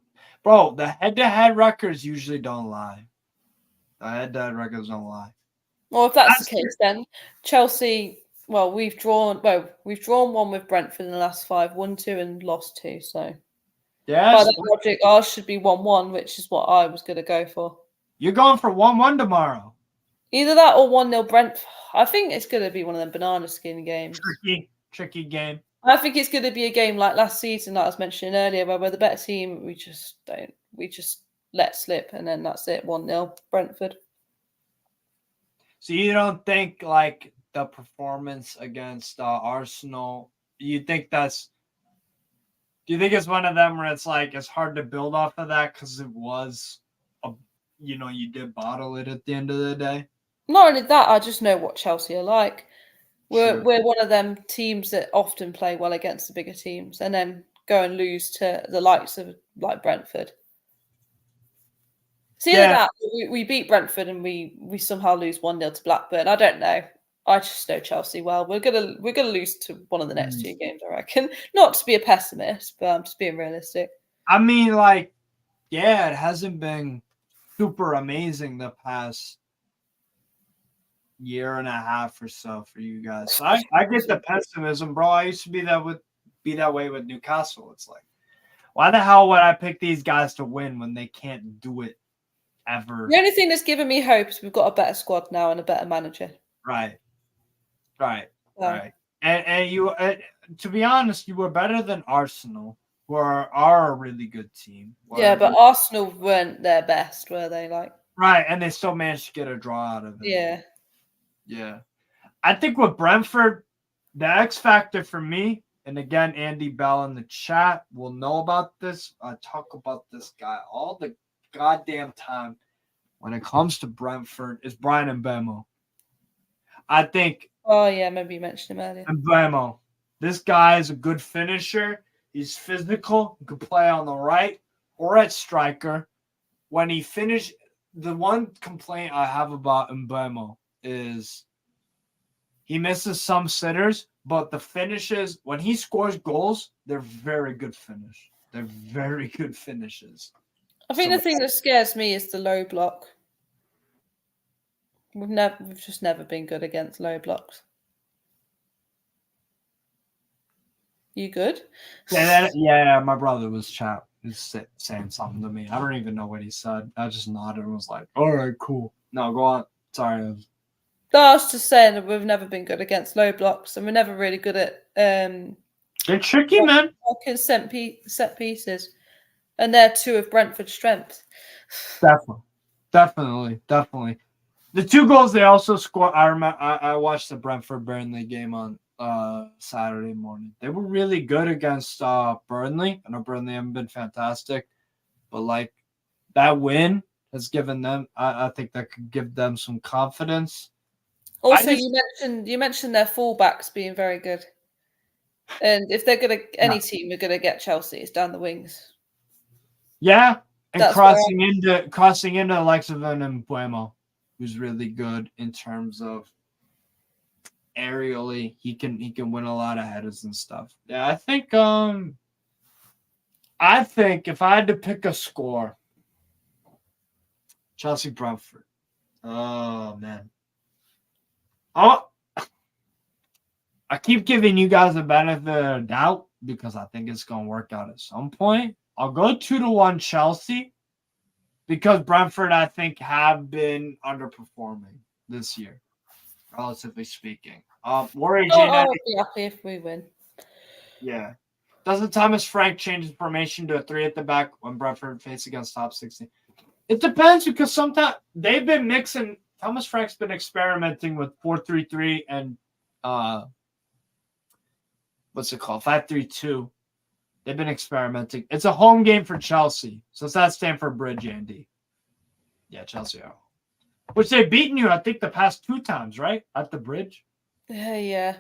Bro, the head-to-head records usually don't lie. The head-to-head records don't lie. Well, if that's the case, then Chelsea, we've drawn 1 with Brentford in the last 5, won 2 and lost 2, so. Yeah. By that logic, ours should be 1-1, which is what I was going to go for. You're going for 1-1 tomorrow. Either that or 1-0 Brentford. I think it's going to be one of them banana skin games. Tricky game. I think it's going to be a game like last season, like I was mentioning earlier, where we're the better team. We just let slip, and then that's it. 1-0 Brentford. So you don't think like the performance against Arsenal? Do you think it's one of them where it's like it's hard to build off of that because it was, you did bottle it at the end of the day? Not only that, I just know what Chelsea are like. We're True. one of them teams that often play well against the bigger teams and then go and lose to the likes of like Brentford. See that we beat Brentford and we somehow lose 1-0 to Blackburn. I don't know. I just know Chelsea well. We're gonna lose to one of the next 2 games, I reckon. Not to be a pessimist, but I'm just being realistic. I mean, like, yeah, it hasn't been super amazing the past year and a half or so for you guys. So I get the pessimism, bro. I used to be that way with Newcastle. It's like, why the hell would I pick these guys to win when they can't do it ever? The only thing that's given me hope is we've got a better squad now and a better manager. Right. And you, to be honest, you were better than Arsenal, who are a really good team. Yeah, but Arsenal weren't their best, were they? Right, and they still managed to get a draw out of it. Yeah. I think with Brentford, the X factor for me, and again, Andy Bell in the chat will know about this. I talk about this guy all the goddamn time when it comes to Brentford is Brian Mbeumo. I think. Oh, yeah, maybe you mentioned him earlier. Mbeumo. This guy is a good finisher. He's physical. He could play on the right or at striker. When he finished, the one complaint I have about Mbeumo is he misses some sitters, but the finishes, when he scores goals, they're very good finish. They're very good finishes. I think the thing that scares me is the low block. We've just never been good against low blocks. You good? Yeah, my brother was saying something to me. I don't even know what he said. I just nodded and was like, all right, cool. No, go on. Sorry. I was just saying that we've never been good against low blocks, and we're never really good at they're tricky, man. Set pieces, and they're 2 of Brentford's strengths. Definitely. The 2 goals they also scored. I remember I watched the Brentford Burnley game on Saturday morning. They were really good against Burnley. I know Burnley haven't been fantastic, but like that win has given them. I think that could give them some confidence. Also, you mentioned their fullbacks being very good, and if they're any team are gonna get Chelsea, it's down the wings. Yeah, and crossing into the likes of Mbeumo, who's really good in terms of aerially. He can win a lot of headers and stuff. Yeah, I think if I had to pick a score, Chelsea Brentford. Oh man. Oh, I keep giving you guys the benefit of the doubt because I think it's gonna work out at some point. I'll go 2-1 Chelsea because Brentford, I think, have been underperforming this year, relatively speaking. I'll be happy if we win. Yeah. Doesn't Thomas Frank change his formation to a 3 at the back when Brentford face against top 16? It depends because sometimes they've been mixing. Thomas Frank's been experimenting with 4-3-3 and what's it called? 5-3-2. They've been experimenting. It's a home game for Chelsea. So it's that Stamford Bridge, Andy. Yeah, Chelsea are. Which they've beaten you, I think, the past 2 times, right? At the Bridge. Yeah.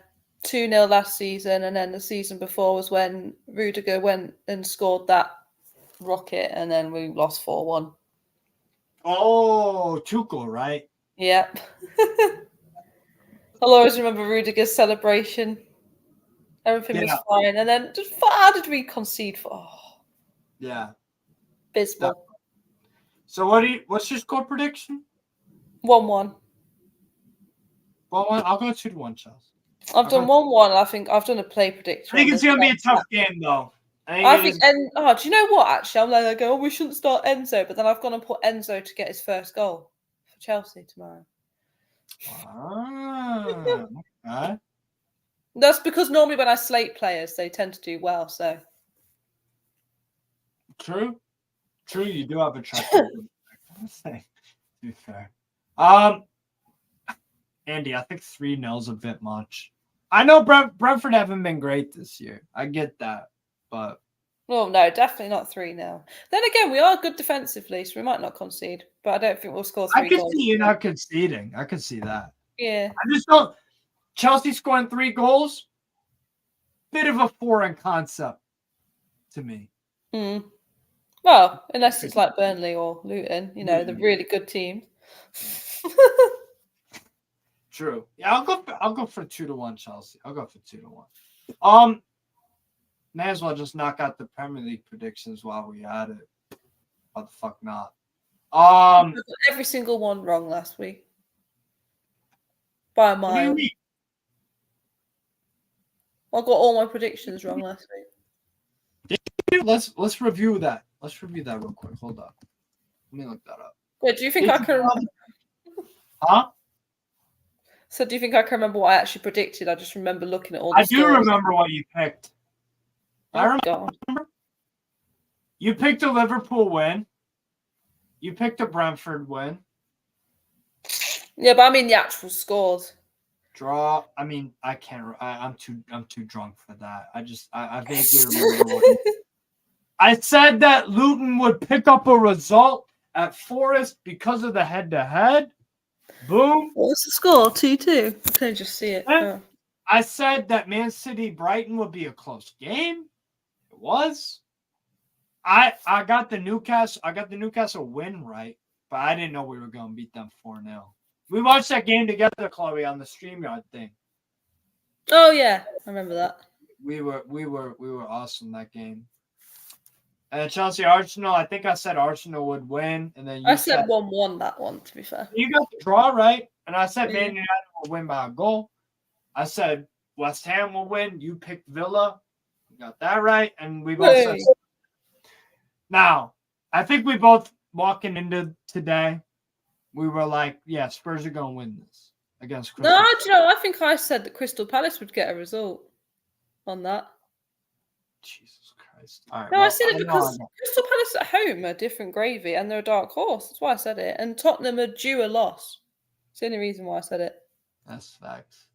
2-0 last season, and then the season before was when Rudiger went and scored that rocket, and then we lost 4-1. Oh, Tuchel, right? Yep. I'll always remember Rudiger's celebration. Everything was fine, and then just how did we concede for? Oh. Yeah. Abysmal. So what's your score prediction? 1-1. 1-1. I'll go 2-1, Chelsea. I've done 1-1. I think I've done a play prediction. I think it's gonna be a tough game, though. I think, do you know what? Actually, I'm like, oh, we shouldn't start Enzo, but then I've gone and put Enzo to get his first goal for Chelsea tomorrow. Okay. That's because normally when I slate players, they tend to do well. So true. You do have a track record. To be fair, Andy, I think 3-0 is a bit much. I know Brentford haven't been great this year. I get that, but no, definitely not 3-0. Then again, we are good defensively, so we might not concede. But I don't think we'll score 3 I can goals. see you not conceding. I can see that. Yeah. I just don't. Chelsea scoring 3 goals, bit of a foreign concept to me. Well, unless it's like Burnley or Luton, the really good team. True. Yeah, I'll go for 2-1 Chelsea. I'll go for 2-1. May as well just knock out the Premier League predictions while we at it. What the fuck not? Every single one wrong last week. By a mile. What do you mean? I got all my predictions wrong last week. Let's review that. Let's review that real quick. Hold up. Let me look that up. Wait, do you think I can remember? Huh? So do you think I can remember what I actually predicted? I just remember looking at all the I do remember what you picked. I remember. You picked a Liverpool win. You picked a Brentford win. Yeah, but I mean the actual scores. Draw. I mean, I can't. I'm too drunk for that. I vaguely remember. I said that Luton would pick up a result at Forest because of the head-to-head. Boom. What was the score? 2-2. I can just see it. Oh. I said that Man City Brighton would be a close game. It was. I got the Newcastle win right, but I didn't know we were going to beat them 4-0. We watched that game together, Chloe, on the StreamYard thing. Oh yeah, I remember that. We were awesome that game. And Chelsea Arsenal, I think I said Arsenal would win, and then I said 1-1 that one. To be fair, you got the draw right, and I said Man United will win by a goal. I said West Ham will win. You picked Villa. You got that right, and we both said. Now, I think we both walking into today, we were like, "Yeah, Spurs are going to win this against." No, I think I said that Crystal Palace would get a result on that. Jesus Christ! All right, no, I said it because Crystal Palace at home are different gravy, and they're a dark horse. That's why I said it. And Tottenham are due a loss. It's the only reason why I said it. That's facts.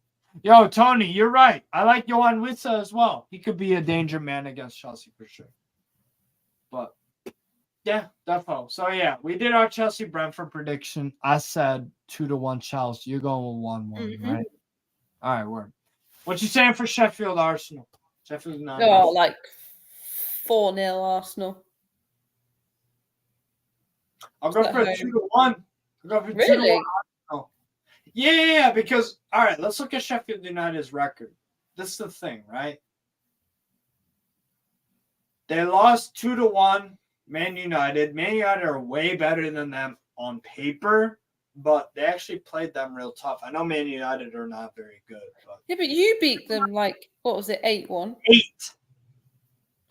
Yo, Tony, you're right. I like Johan Witsa as well. He could be a danger man against Chelsea for sure. But yeah, definitely. So yeah, we did our Chelsea Brentford prediction. I said 2-1 Chelsea. You're going with 1-1, right? All right, word. What you saying for Sheffield Arsenal? Sheffield United. Oh, like 4-0 Arsenal. I'll go for 2-1. I'll go for 2-1. Yeah, because all right, let's look at Sheffield United's record. This is the thing, right? They lost 2-1. Man United. Man United are way better than them on paper, but they actually played them real tough. I know Man United are not very good. But... Yeah, but you beat them like, what was it, 8-1? 8.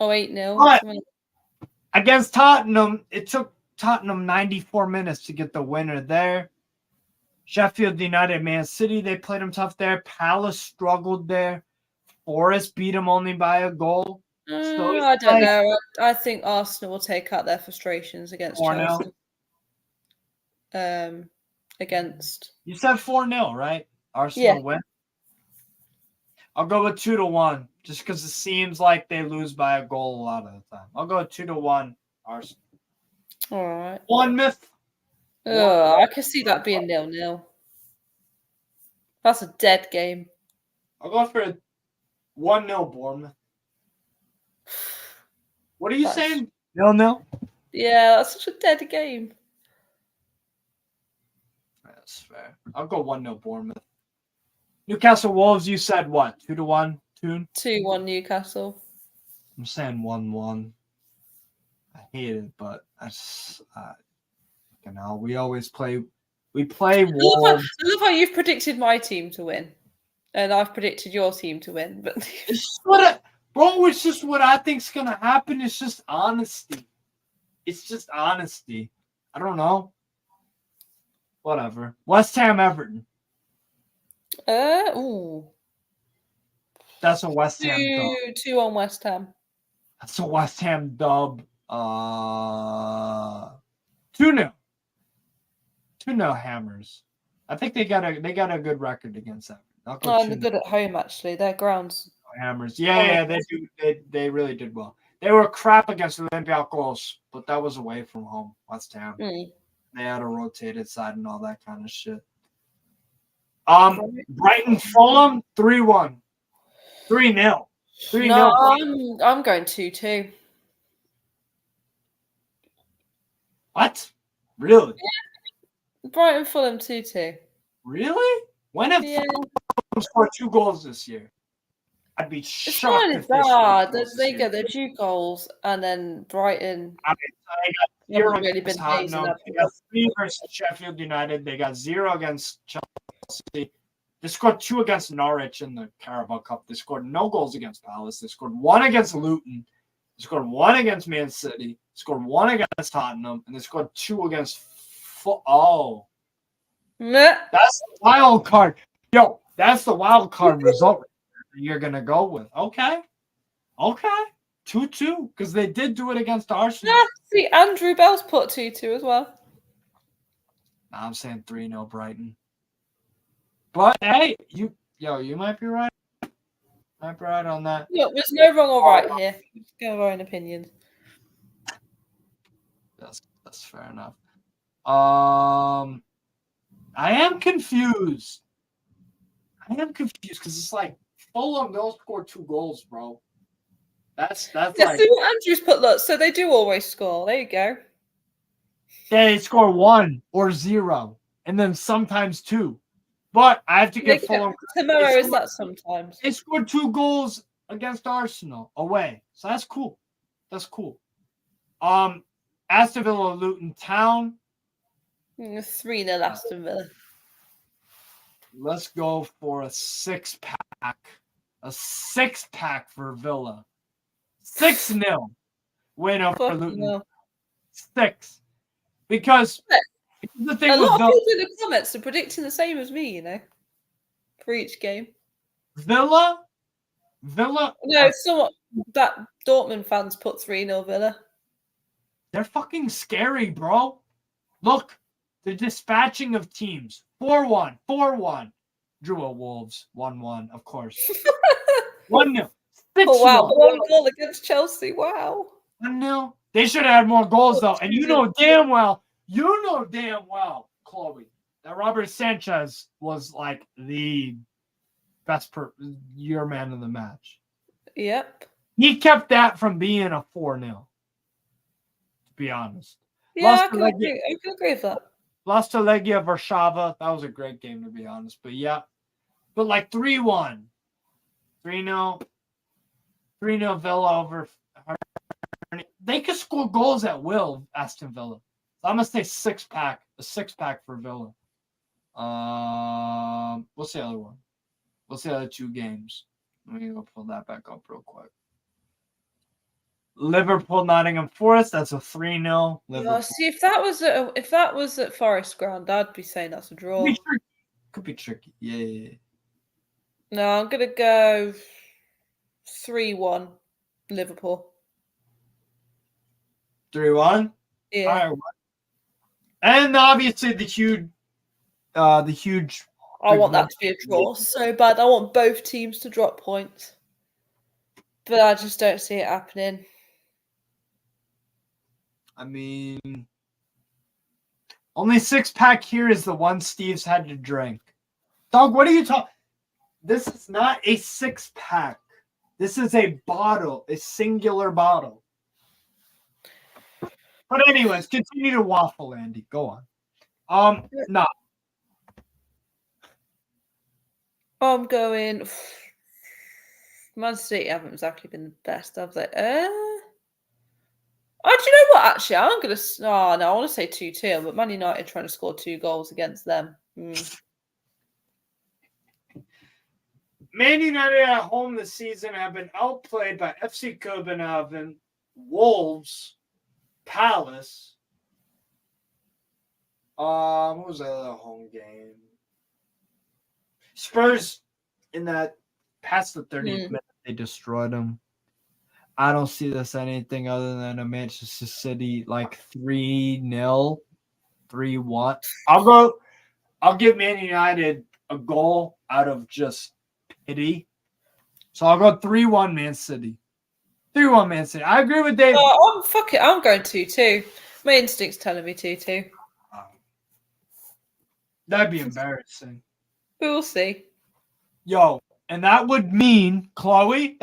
Oh, 8-0. Against Tottenham, it took Tottenham 94 minutes to get the winner there. Sheffield United, Man City, they played them tough there. Palace struggled there. Forest beat them only by a goal. So I don't know. I think Arsenal will take out their frustrations against Chelsea. Against. You said 4-0, right? Arsenal win. I'll go with 2-1, just because it seems like they lose by a goal a lot of the time. I'll go with 2-1 Arsenal. All right. Bournemouth. I can see that being 0-0. That's a dead game. I'll go for 1-0 Bournemouth. What are you saying? 0-0? Yeah, that's such a dead game. That's fair. I'll go 1-0 Bournemouth. Newcastle Wolves, you said what? 2-1? 2-1 Newcastle. I'm saying 1-1. I hate it, but we always play. We play Wolves. I love how you've predicted my team to win, and I've predicted your team to win. But Bro, it's just what I think's going to happen. It's just honesty. It's just honesty. I don't know. Whatever. West Ham, Everton. Ooh. That's a West Ham dub. 2 on West Ham. That's a West Ham dub. 2-0. 2-0 Hammers. I think they got a good record against them. They're good at home actually. Their grounds. Hammers. Yeah, they do. They really did well. They were crap against Olympiacos, but that was away from home. West Ham. They had a rotated side and all that kind of shit. Brighton Fulham 3-1. 3-0. 3-0. No, I'm going 2-2. What? Really? Yeah. Brighton Fulham 2-2. Really? When have Fulham scored 2 goals this year? I'd be shocked if they scored they get their 2 goals, and then Brighton. They got 0 against Tottenham. They got 3 versus Sheffield United. They got 0 against Chelsea. They scored 2 against Norwich in the Carabao Cup. They scored no goals against Palace. They scored 1 against Luton. They scored 1 against Man City. They scored 1 against Tottenham, and they scored 2 against. That's the wild card. Yo, that's the wild card result you're gonna go with. Okay. 2-2, because they did do it against Arsenal. Yeah, see, Andrew Bell's put 2-2 as well. Nah, I'm saying 3-0 Brighton. But hey, you might be right. Might be right on that. Look, there's no wrong or right here. We just go our own opinions. That's fair enough. I am confused. Because it's like Fulham, they'll score 2 goals, bro. That's yeah, like. See what Andrew's put. Look, so they do always score. There you go. They score 1 or 0, and then sometimes 2. But I have to get Fulham. Tomorrow is that sometimes. They scored 2 goals against Arsenal away, so that's cool. Aston Villa, Luton Town. 3-0 Aston Villa. Let's go for a 6-pack. A 6-pack for Villa. 6-0 win over Luton. No. 6. Because the thing a with lot of people in the comments are predicting the same as me, for each game. Villa. No, somewhat that Dortmund fans put 3-0 Villa. They're fucking scary, bro. Look, the dispatching of teams. 4-1. Drew at Wolves. 1-1, of course. 1-0. 6-0. Oh, wow. 1 goal against Chelsea. Wow. 1-0. They should have had more goals, though. And you know damn well, Chloe, that Robert Sanchez was like the best your man of the match. Yep. He kept that from being a 4-0, to be honest. Yeah, I can agree with that. Lost to Legia Warszawa. That was a great game, to be honest. But yeah. But like 3-1. 3-0. 3-0 Villa over. They could score goals at will, Aston Villa. So I'm going to say 6-pack. A 6-pack for Villa. What's the other one? What's the other 2 games? Let me go pull that back up real quick. Liverpool, Nottingham Forest. That's a 3-0. Yeah, see, if that was at Forest Ground, I'd be saying that's a draw. Could be tricky. Yeah. No, I'm gonna go 3-1 Liverpool. 3-1. Yeah. Right. And obviously the huge. I want that to be a draw so bad. I want both teams to drop points, but I just don't see it happening. I mean, only 6-pack here is the one Steve's had to drink. Dog, what are you talking? This is not a 6-pack. This is a bottle, a singular bottle. But anyways, continue to waffle, Andy. Go on. No. I'm going. Man City haven't exactly been the best, have they? Oh, do you know what? Actually, I'm going to. Oh, no, I want to say 2-2, but Man United trying to score 2 goals against them. Man United at home this season have been outplayed by FC Copenhagen, Wolves, Palace. What was the other home game? Spurs in that past the 30th minute, they destroyed them. I don't see this anything other than a Manchester City like 3-0, 3-1. I'll give Man United a goal out of just pity. So I'll go 3-1 Man City. 3-1 Man City. I agree with David. Fuck it. I'm going 2-2. My instinct's telling me 2-2. That'd be embarrassing. We will see. Yo, and that would mean, Chloe,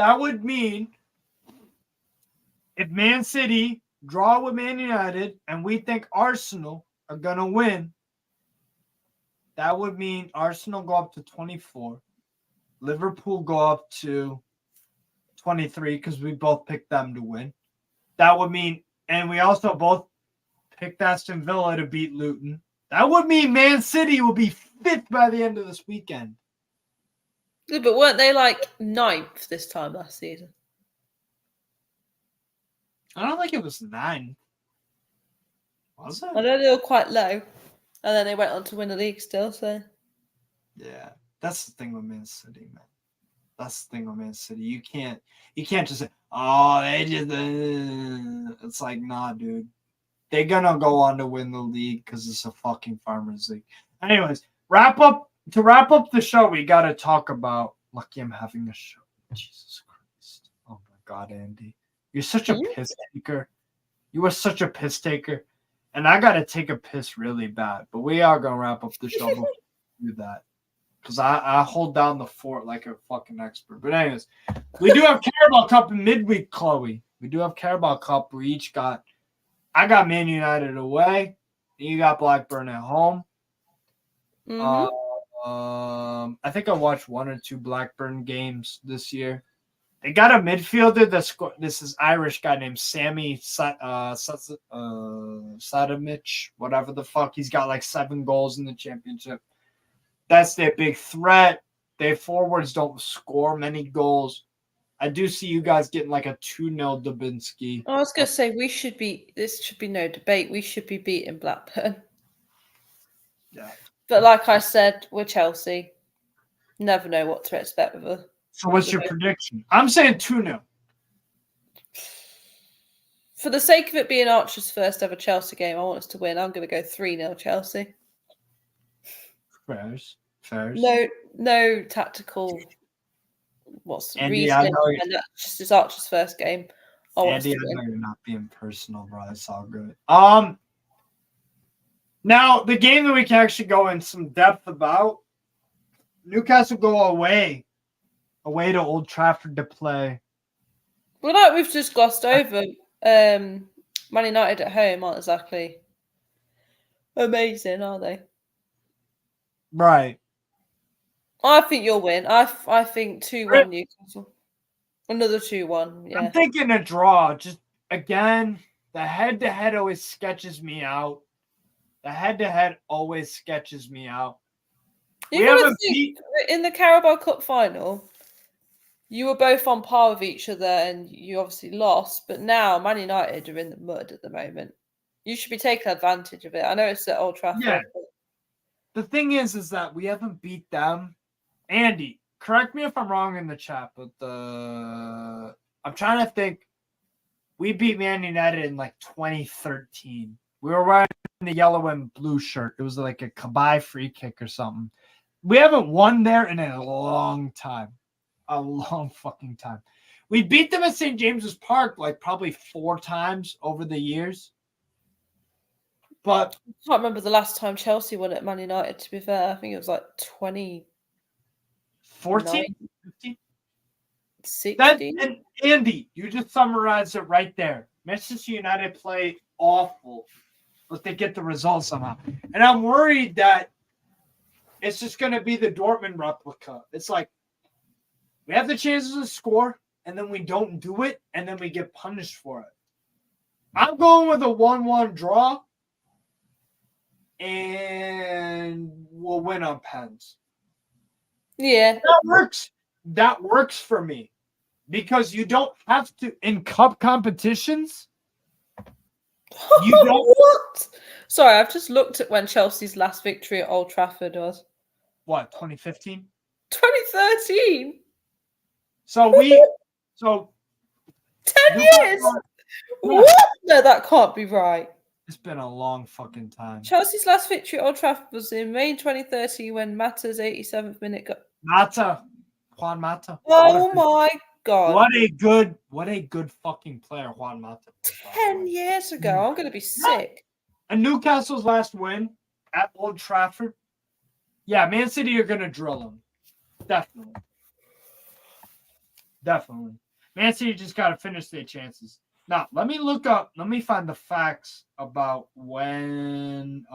if Man City draw with Man United and we think Arsenal are going to win, that would mean Arsenal go up to 24. Liverpool go up to 23 because we both picked them to win. That would mean, and we also both picked Aston Villa to beat Luton. That would mean Man City will be 5th by the end of this weekend. Yeah, but weren't they like 9th this time last season? I don't think it was 9. Was it? I know they were quite low, and then they went on to win the league still. So yeah, that's the thing with Man City, man. That's the thing with Man City. You can't just say, oh, they just. It's like, nah, dude. They're gonna go on to win the league because it's a fucking Farmers League. Anyways, to wrap up the show, we gotta talk about. Lucky I'm having a show. Jesus Christ! Oh my God, Andy, you're such a piss taker. You are such a piss taker, and I gotta take a piss really bad. But we are gonna wrap up the show before we do that. Because I hold down the fort like a fucking expert. But anyways, we do have Carabao Cup in midweek, Chloe. We do have Carabao Cup. We each got – I got Man United away. You got Blackburn at home. mm-hmm. I think I watched 1 or 2 Blackburn games this year. They got a midfielder that's this is Irish guy named Sammy Sadamic, whatever the fuck. He's got like 7 goals in the championship. That's their big threat. Their forwards don't score many goals. I do see you guys getting like a 2-0 Dubinsky. I was going to say this should be no debate. We should be beating Blackburn. Yeah. But like I said, we're Chelsea. Never know what to expect with us. So what's your prediction? I'm saying 2-0. For the sake of it being Archer's first ever Chelsea game, I want us to win. I'm going to go 3-0 Chelsea. Fairs. No tactical. What's the Andy, reason? And that's just it's Archer's first game. Andy, I know you're not being personal, bro. It's all good. Now the game that we can actually go in some depth about. Newcastle go away to Old Trafford to play. Well, like we've just glossed over, Man United at home aren't exactly amazing, are they? Right. I think you'll win. I think 2-1 Newcastle. Another 2-1, yeah. I'm thinking a draw. Just, again, the head-to-head always sketches me out. You We haven't in the Carabao Cup final, you were both on par with each other and you obviously lost, but now Man United are in the mud at the moment. You should be taking advantage of it. I know it's at Old Trafford. Yeah. The thing is that we haven't beat them. Andy, correct me if I'm wrong in the chat, but I'm trying to think. We beat Man United in like 2013. We were wearing the yellow and blue shirt. It was like a Kabay free kick or something. We haven't won there in a long time. A long fucking time. We beat them at St. James's Park like probably 4 times over the years. But I can't remember the last time Chelsea won at Man United, to be fair. I think it was like 2014, 15? 16. And Andy, you just summarized it right there. Manchester United play awful, but they get the results somehow. And I'm worried that it's just going to be the Dortmund replica. It's like we have the chances to score, and then we don't do it, and then we get punished for it. I'm going with a 1-1 draw, and we'll win on pens. Yeah. That works. that works for me because you don't have to in cup competitions. You don't. What? Sorry, I've just looked at when Chelsea's last victory at Old Trafford was. What, 2015? 2013. So 10 years. Yeah. What? No, that can't be right. It's been a long fucking time. Chelsea's last victory at Old Trafford was in May 2013 when Mata's 87th minute got. Juan Mata. Oh my god! What a good fucking player Juan Mata was. 10 years ago, I'm gonna be sick. And Newcastle's last win at Old Trafford. Yeah, Man City are gonna drill them. Definitely. Man City just gotta finish their chances. Now, let me find the facts about when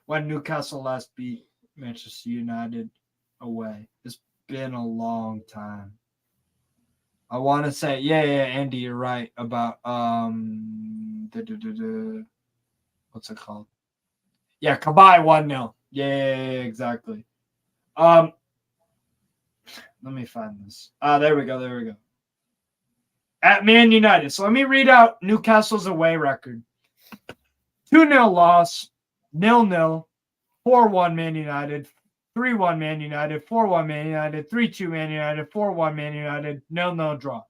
Newcastle last beat Manchester United away. It's been a long time. I want to say, yeah, Andy, you're right about what's it called? Yeah, Carabao 1-0. Yeah, exactly. Let me find this. There we go. At Man United. So let me read out Newcastle's away record. 2-0 loss, 0-0, 4-1 Man United, 3-1 Man United, 4-1 Man United, 3-2 Man United, 4-1 Man United, 0-0 draw.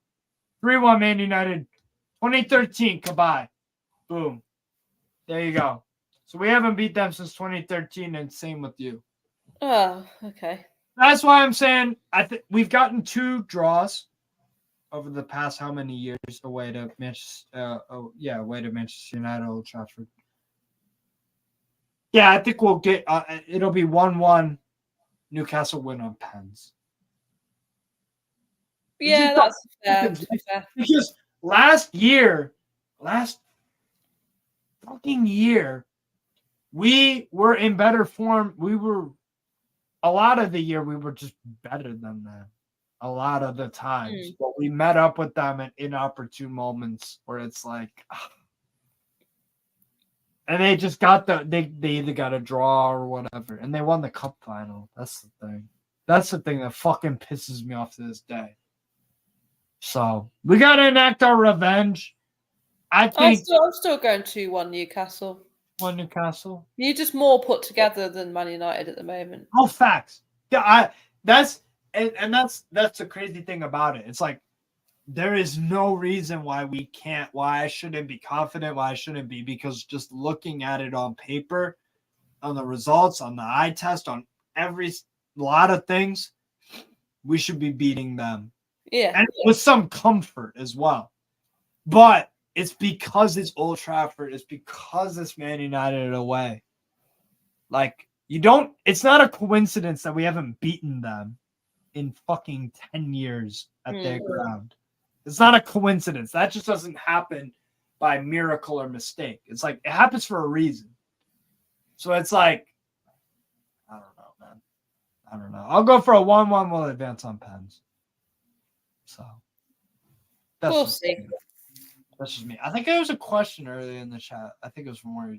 3-1 Man United, 2013, Carabao. Boom. There you go. So we haven't beat them since 2013, and same with you. Oh, okay. That's why I'm saying I think we've gotten 2 draws over the past how many years away to Manchester? Away to Manchester United, Old Trafford. Yeah, I think we'll get. It'll be 1-1. Newcastle win on pens. Yeah, that's fair. Because last fucking year, we were in better form. A lot of the year we were just better than them. A lot of the times, but we met up with them at inopportune moments where it's like, and they just got they either got a draw or whatever, and they won the cup final. That's the thing. That's the thing that fucking pisses me off to this day. So we gotta enact our revenge. I think I'm still going 2-1 Newcastle. 1 Newcastle. You're just more put together than Man United at the moment. Oh, facts. Yeah, that's the crazy thing about it. It's like there is no reason why I shouldn't be confident, why I shouldn't be, because just looking at it on paper, on the results, on the eye test, on every lot of things, we should be beating them. Yeah. And with some comfort as well. But it's because it's Old Trafford. It's because it's Man United away. Like, it's not a coincidence that we haven't beaten them in fucking 10 years at their ground. It's not a coincidence. That just doesn't happen by miracle or mistake. It's like, it happens for a reason. So it's like, I don't know, man. I don't know. I'll go for a 1-1. We'll advance on pens. So We'll see. That's just me. I think there was a question earlier in the chat. I think it was from Warrior.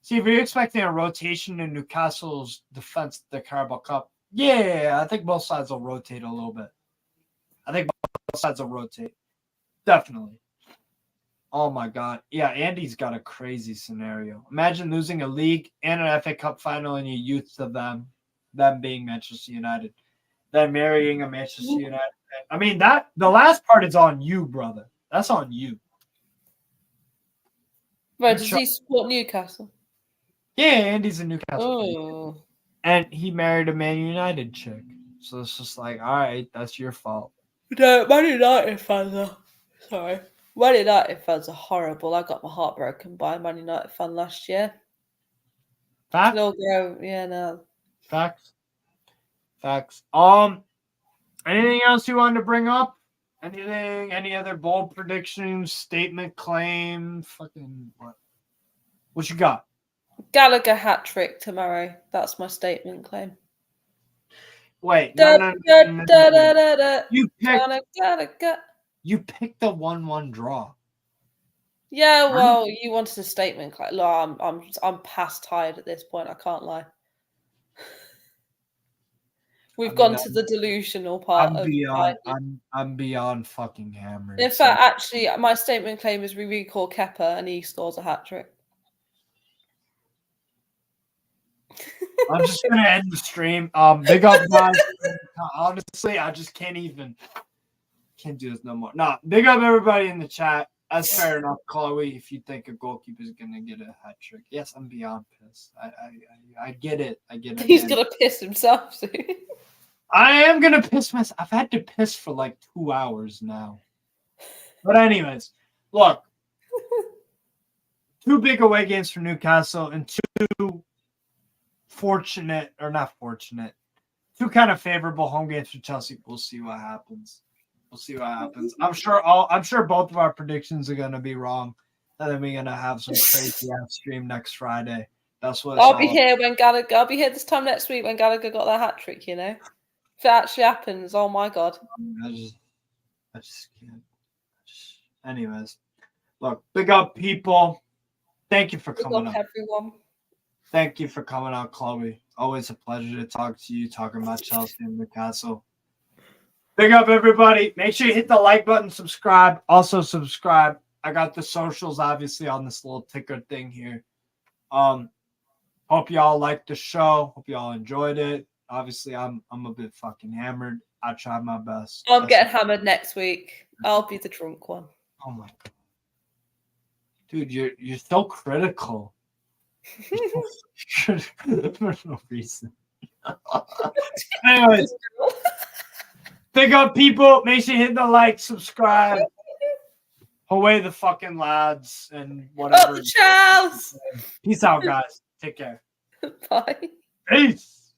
See, if you're expecting a rotation in Newcastle's defense, the Carabao Cup, yeah, I think both sides will rotate a little bit. Definitely. Oh my God. Yeah, Andy's got a crazy scenario. Imagine losing a league and an FA Cup final in your youth to them being Manchester United, then marrying a Manchester United. I mean, the last part is on you, brother. That's on you. Right, does he support Newcastle? Yeah, Andy's a Newcastle fan. Oh. And he married a Man United chick. So it's just like, all right, that's your fault. No, Man United fans are... Sorry. Man United fans are horrible. I got my heart broken by a Man United fan last year. Facts? Yeah, no. Facts. Anything else you wanted to bring up? Anything? Any other bold predictions, statement, claim? Fucking what? What you got? Gallagher hat trick tomorrow. That's my statement claim. Wait, no. You picked the 1-1 draw. Yeah, well, you wanted a statement. Look, I'm past tired at this point. I can't lie. We've gone to the delusional part of beyond. I'm beyond fucking hammered. In fact, actually, my statement claim is we recall Kepa and he scores a hat trick. I'm just gonna end the stream. Big up, guys. Honestly, I just can't do this no more. Nah, big up everybody in the chat. That's fair enough, Chloe. If you think a goalkeeper is gonna get a hat trick, yes, I'm beyond pissed. I get it. I get it. He's gonna piss himself soon. I am gonna piss myself. I've had to piss for like 2 hours now. But anyways, look, 2 big away games for Newcastle and 2 2 kind of favorable home games for Chelsea. We'll see what happens. I'm sure both of our predictions are gonna be wrong, and then we're gonna have some crazy ass stream next Friday. That's what I'll be here when Gallagher. I'll be here this time next week when Gallagher got that hat trick. You know, if it actually happens, oh my god. I just can't. Anyways, look, big up people. Thank you for coming up, everyone. Thank you for coming out, Chloe. Always a pleasure to talk to you, talking about Chelsea and Newcastle. Big up, everybody. Make sure you hit the like button, subscribe. Also, subscribe. I got the socials, obviously, on this little ticker thing here. Hope y'all liked the show. Hope y'all enjoyed it. Obviously, I'm a bit fucking hammered. I tried my best. I'll get hammered next week. I'll be the drunk one. Oh, my God. Dude, you're so critical. For no reason. Anyways, big up people. Make sure you hit the like, subscribe. Away the fucking lads and whatever. Up the Charles. Peace out, guys. Take care. Bye. Peace.